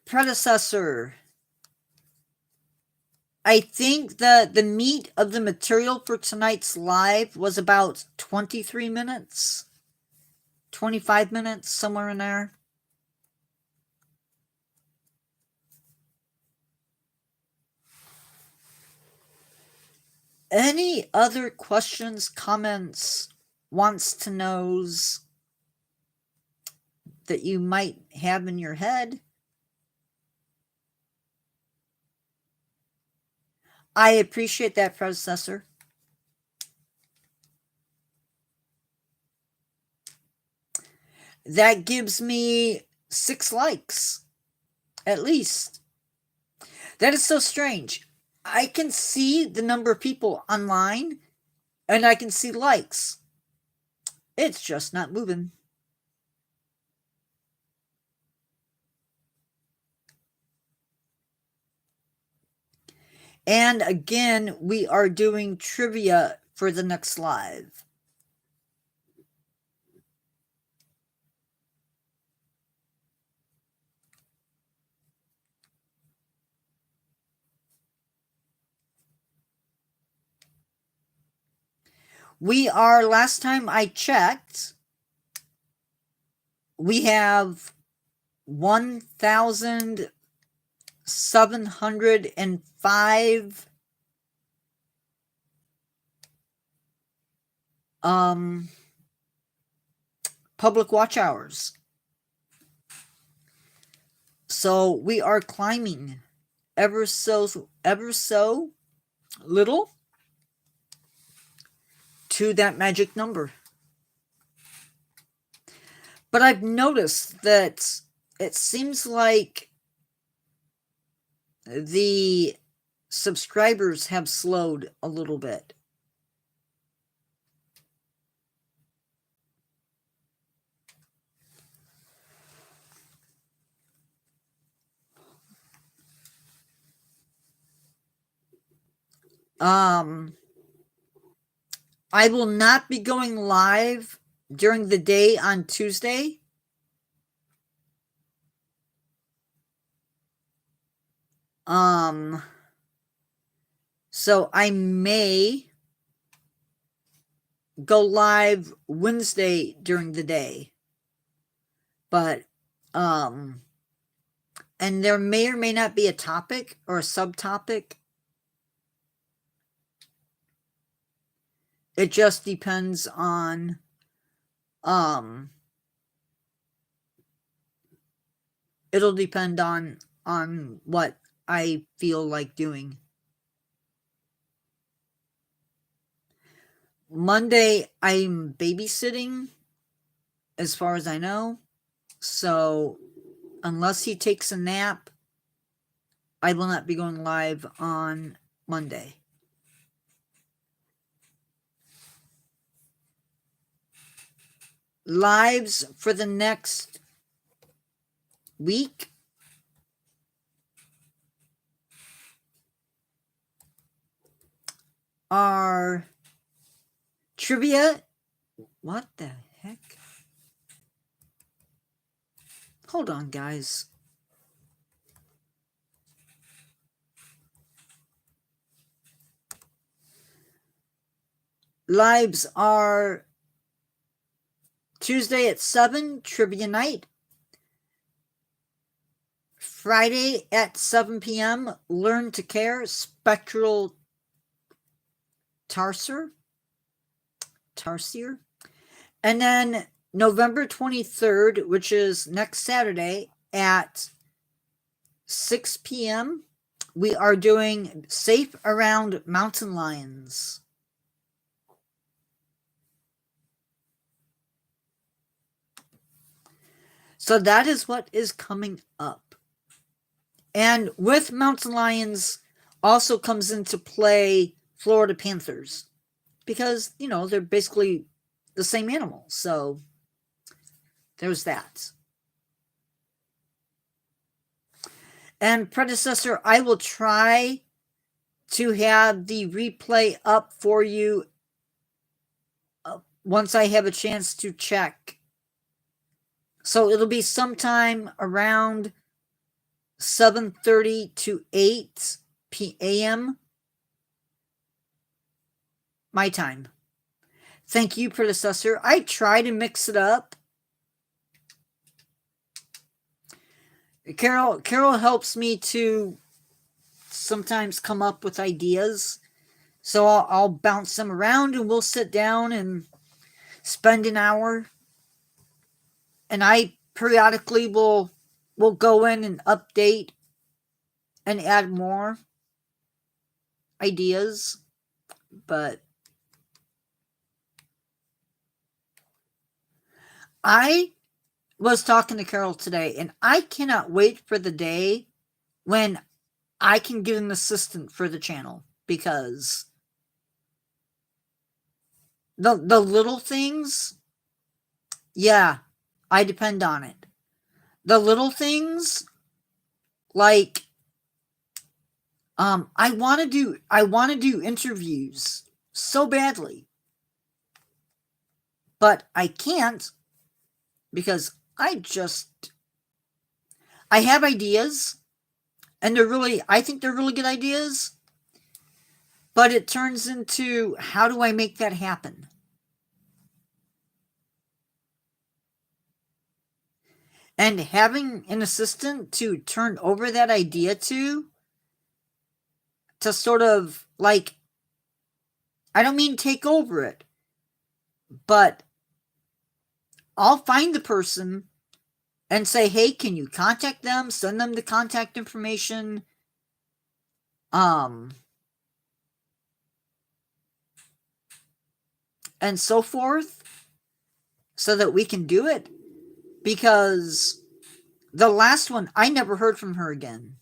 S1: Predecessor, I think the meat of the material for tonight's live was about 23 minutes, 25 minutes, somewhere in there. Any other questions, comments, wants to knows that you might have in your head? I appreciate that, predecessor. That gives me 6 likes, at least. That is so strange. I can see the number of people online, and I can see likes. It's just not moving. And again, we are doing trivia for the next live. We are, last time I checked, we have 1,705 public watch hours. So we are climbing ever so little to that magic number. But I've noticed that it seems like the subscribers have slowed a little bit. I will not be going live during the day on Tuesday So I may go live Wednesday during the day. But, and there may or may not be a topic or a subtopic. It just depends on, it'll depend on what I feel like doing. Monday, I'm babysitting, as far as I know. So, unless he takes a nap, I will not be going live on Monday. Lives for the next week are trivia. What the heck? Hold on, guys. Lives are Tuesday at 7, trivia night. Friday at 7 p.m., Learn to Care, Spectral Tarsier. And then November 23rd, which is next Saturday at 6 p.m., we are doing Safe Around Mountain Lions. So that is what is coming up. And with mountain lions also comes into play Florida Panthers. Because, they're basically the same animal. So there's that. And predecessor, I will try to have the replay up for you once I have a chance to check. So it'll be sometime around 7:30 to 8 p.m. my time. Thank you, predecessor. I try to mix it up. Carol helps me to sometimes come up with ideas. So I'll bounce them around and we'll sit down and spend an hour. And I periodically will go in and update and add more ideas. But I was talking to Carol today, and I cannot wait for the day when I can get an assistant for the channel, because the little things, yeah, I depend on it. The little things, like, I want to do interviews so badly, but I can't, because I have ideas, and I think they're really good ideas, but it turns into, how do I make that happen? And having an assistant to turn over that idea to sort of, like, I don't mean take over it, but I'll find the person and say, hey, can you contact them? Send them the contact information. And so forth, so that we can do it. Because the last one, I never heard from her again.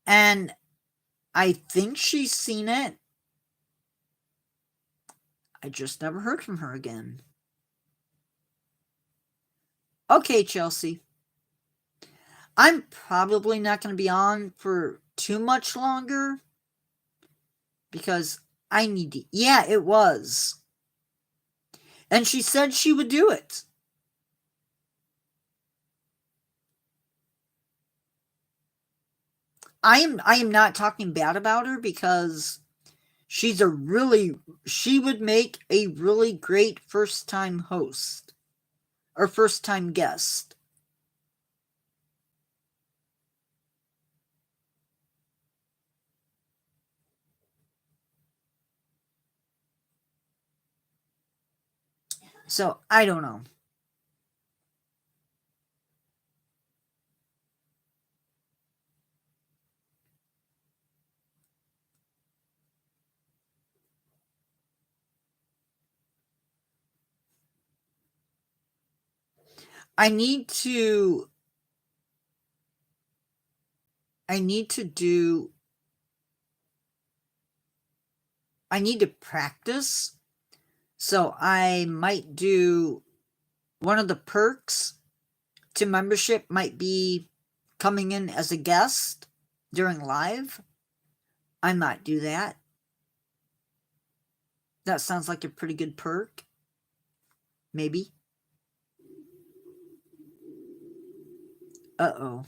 S1: And I think she's seen it. I just never heard from her again. Okay, Chelsea. I'm probably not going to be on for too much longer, because I need to. Yeah, it was. And she said she would do it. I am not talking bad about her, because she would make a really great first time host or first time guest. So I don't know. I need to do I need to practice. So I might do one of the perks to membership might be coming in as a guest during live. I might do that. That sounds like a pretty good perk. Maybe. Uh-oh.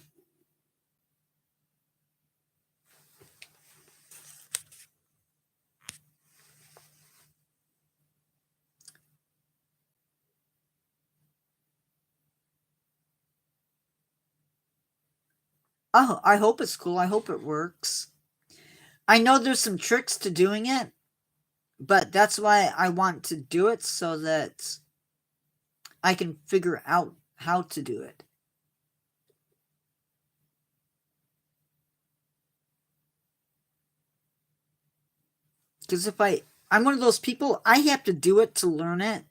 S1: Oh, I hope it's cool. I hope it works. I know there's some tricks to doing it, but that's why I want to do it, so that I can figure out how to do it. Because if I'm one of those people, I have to do it to learn it.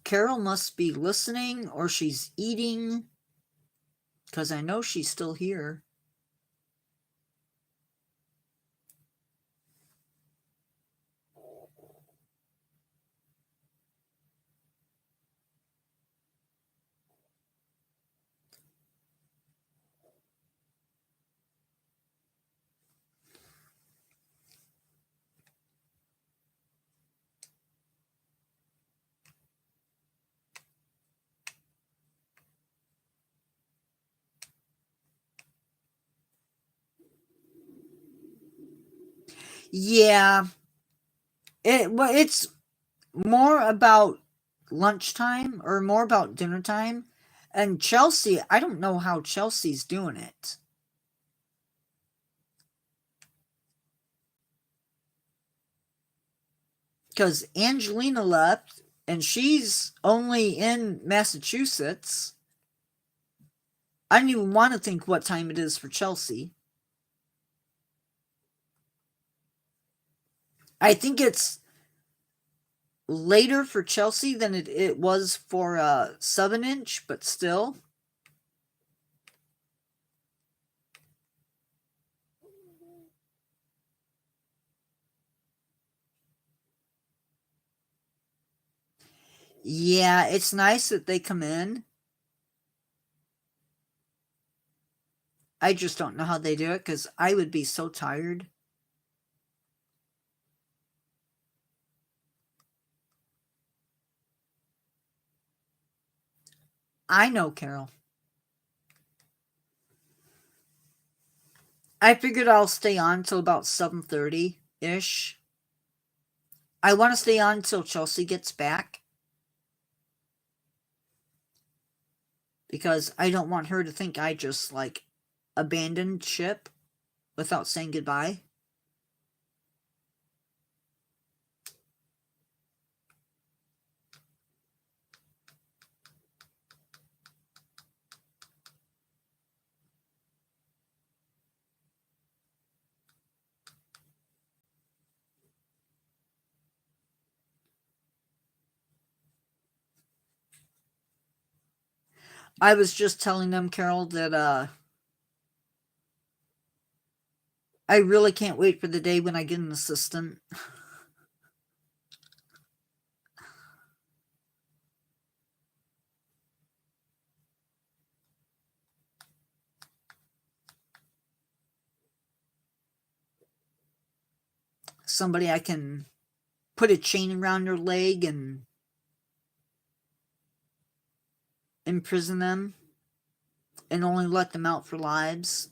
S1: Carol must be listening, or she's eating, because I know she's still here. Yeah. It's more about lunchtime, or more about dinner time. And Chelsea, I don't know how Chelsea's doing it. Because Angelina left, and she's only in Massachusetts. I don't even want to think what time it is for Chelsea. I think it's later for Chelsea than it was for 7-inch, but still. Yeah, it's nice that they come in. I just don't know how they do it, because I would be so tired. I know, Carol. I figured I'll stay on till about 7:30-ish. I want to stay on until Chelsea gets back, because I don't want her to think I just, like, abandoned ship without saying goodbye. I was just telling them, Carol, that I really can't wait for the day when I get an assistant. somebody I can put a chain around their leg and imprison them and only let them out for lives.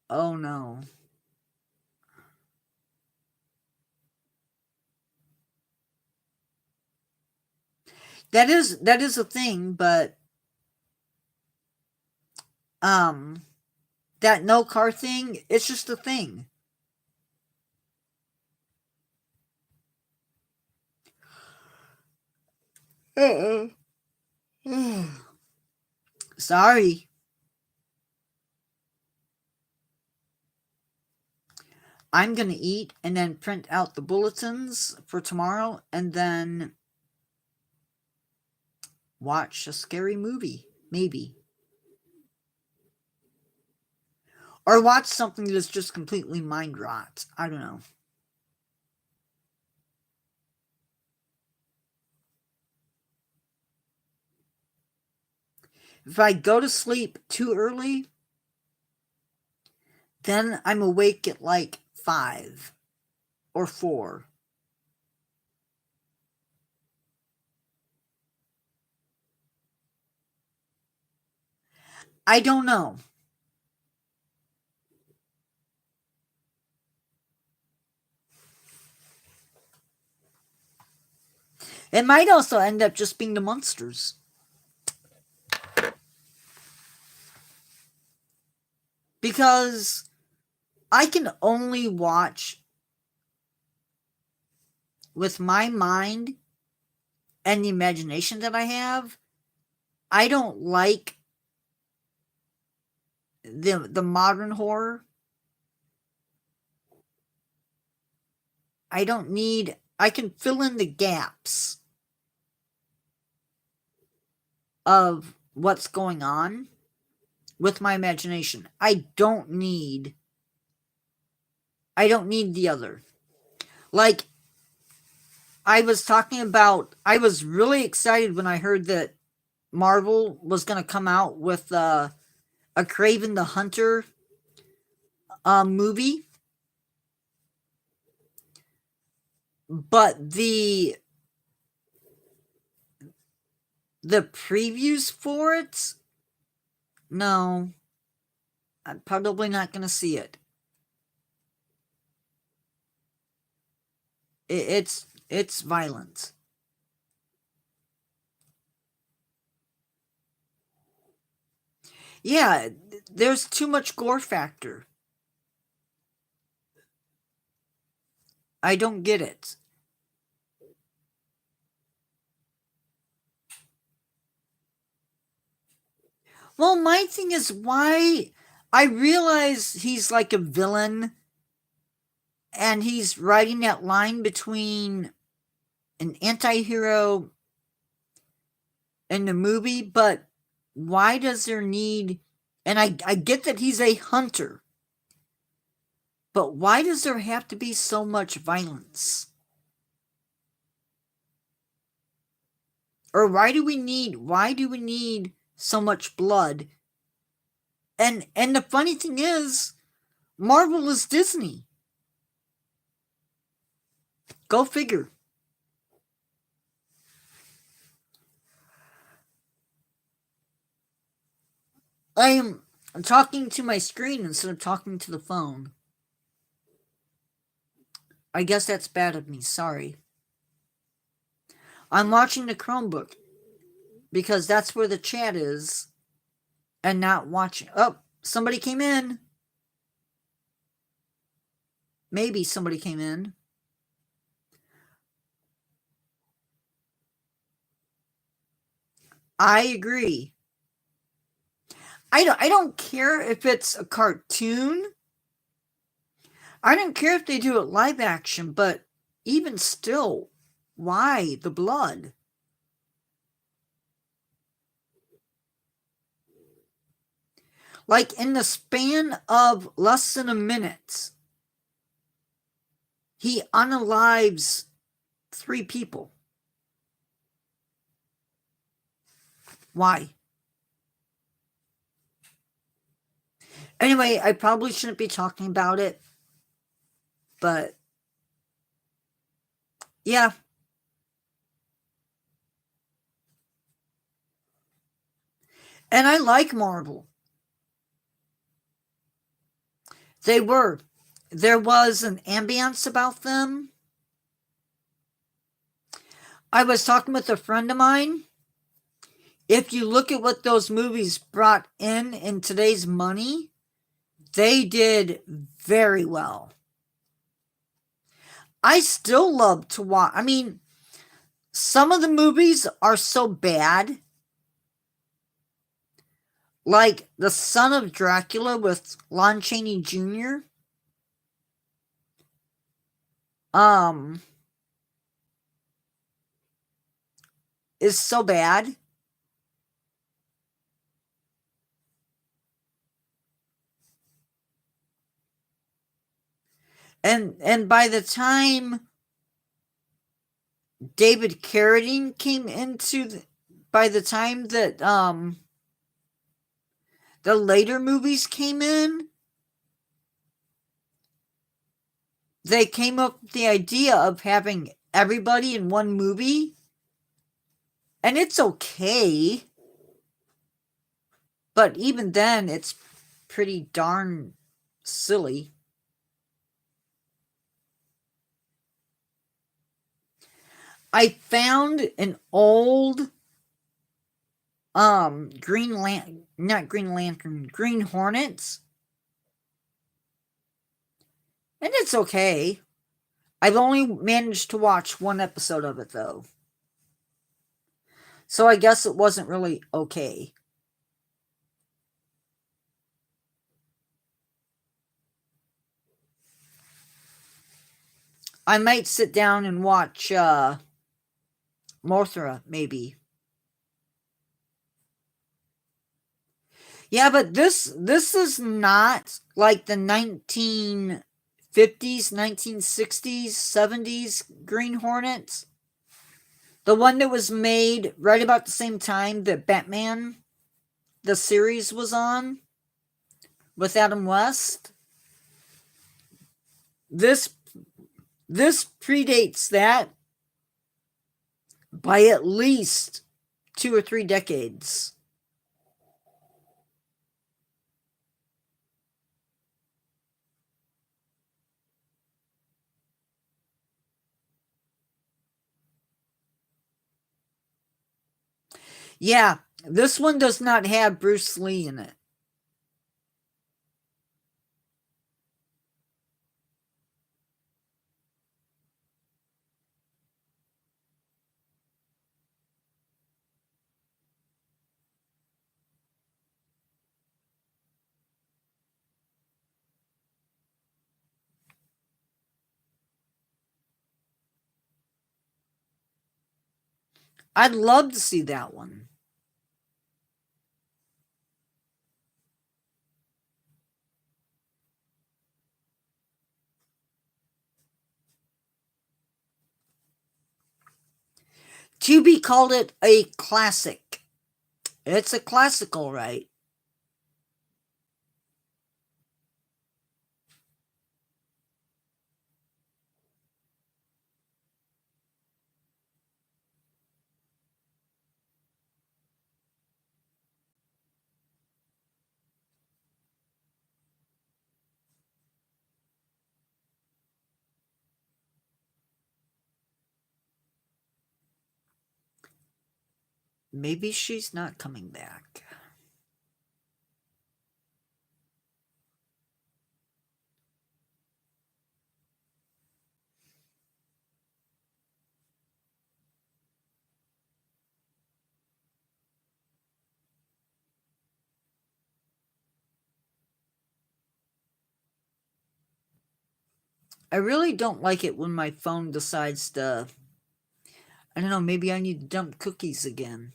S1: Oh no. That is a thing, but that no car thing, it's just a thing. Sorry. I'm going to eat and then print out the bulletins for tomorrow and then watch a scary movie, maybe. Or watch something that's just completely mind rot. I don't know. If I go to sleep too early, then I'm awake at like 5 or 4. I don't know. It might also end up just being the monsters. Because I can only watch with my mind and the imagination that I have. I don't like the modern horror. I don't need, I can fill in the gaps of what's going on with my imagination. I don't need the other. Like, I was talking about, I was really excited when I heard that Marvel was going to come out with a Kraven the Hunter movie. But the previews for it, no, I'm probably not going to see it. It's violent. Yeah, there's too much gore factor. I don't get it. Well, my thing is why I realize he's like a villain and he's riding that line between an anti-hero and the movie, but why does there need, and I get that he's a hunter, but why does there have to be so much violence? Or why do we need so much blood? And the funny thing is, Marvel is Disney. Go figure. I am talking to my screen instead of talking to the phone. I guess that's bad of me, sorry. I'm watching the Chromebook because that's where the chat is and not watching. Oh, somebody came in. Maybe somebody came in. I agree. I don't care if it's a cartoon. I don't care if they do it live action, but even still, why the blood? Like in the span of less than a minute, he unalives 3 people. Why? Anyway, I probably shouldn't be talking about it, but yeah. And I like Marvel. They were. There was an ambience about them. I was talking with a friend of mine. If you look at what those movies brought in today's money, they did very well. I still love to watch. I mean, some of the movies are so bad. Like The Son of Dracula with Lon Chaney Jr. Is so bad. And by the time David Carradine came into by the time that the later movies came in, they came up with the idea of having everybody in one movie. And it's okay. But even then, it's pretty darn silly. I found an old Green Hornets. And it's okay. I've only managed to watch one episode of it though. So I guess it wasn't really okay. I might sit down and watch Mothra, maybe. Yeah, but this is not like the 1950s, 1960s, 70s Green Hornets. The one that was made right about the same time that Batman, the series, was on with Adam West. This predates that by at least 2 or 3 decades. Yeah, this one does not have Bruce Lee in it. I'd love to see that one. QB called it a classic. It's a classical, right? Maybe she's not coming back. I really don't like it when my phone decides to. I don't know, maybe I need to dump cookies again.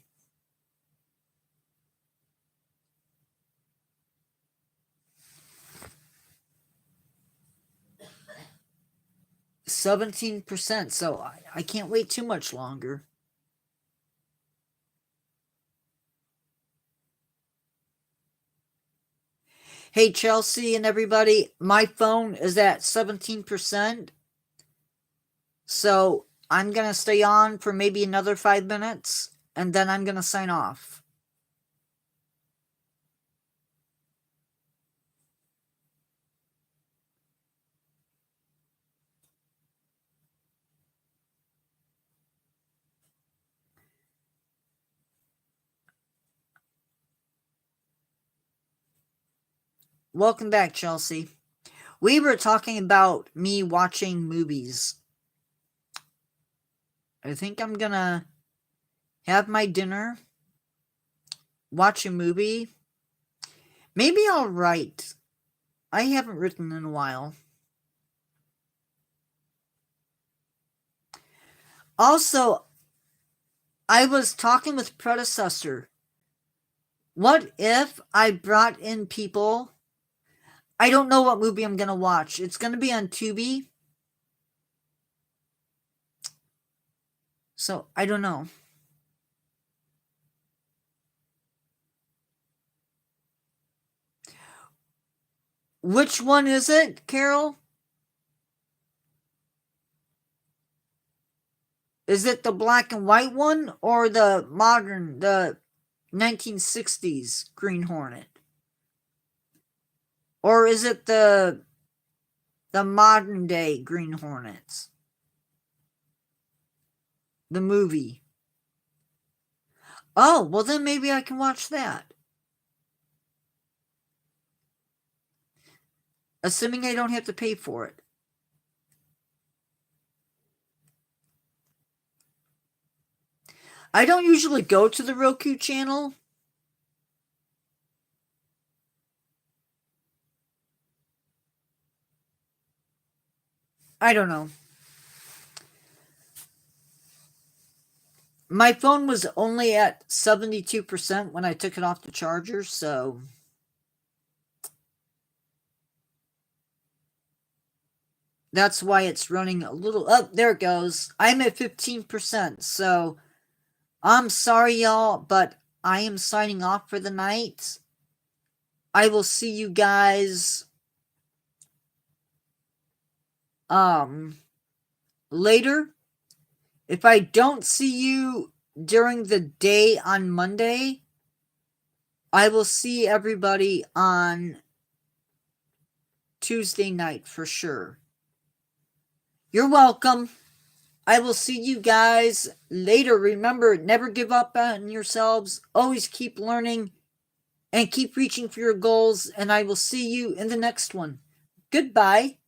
S1: 17%, so I can't wait too much longer. Hey, Chelsea and everybody, my phone is at 17%. So I'm going to stay on for maybe another 5 minutes, and then I'm going to sign off. Welcome back, Chelsea. We were talking about me watching movies. I think I'm going to have my dinner, watch a movie. Maybe I'll write. I haven't written in a while. Also, I was talking with predecessor. What if I brought in people? I don't know what movie I'm going to watch. It's going to be on Tubi. So, I don't know. Which one is it, Carol? Is it the black and white one or the modern, the 1960s Green Hornet? Or is it the modern day Green Hornets? The movie. Oh, well then maybe I can watch that. Assuming I don't have to pay for it. I don't usually go to the Roku channel. I don't know. My phone was only at 72% when I took it off the charger, so that's why it's running a little up. There it goes. I'm at 15%, so I'm sorry, y'all, but I am signing off for the night. I will see you guys later. If I don't see you during the day on Monday, I will see everybody on Tuesday night for sure. You're welcome. I will see you guys later. Remember, never give up on yourselves. Always keep learning and keep reaching for your goals. And I will see you in the next one. Goodbye.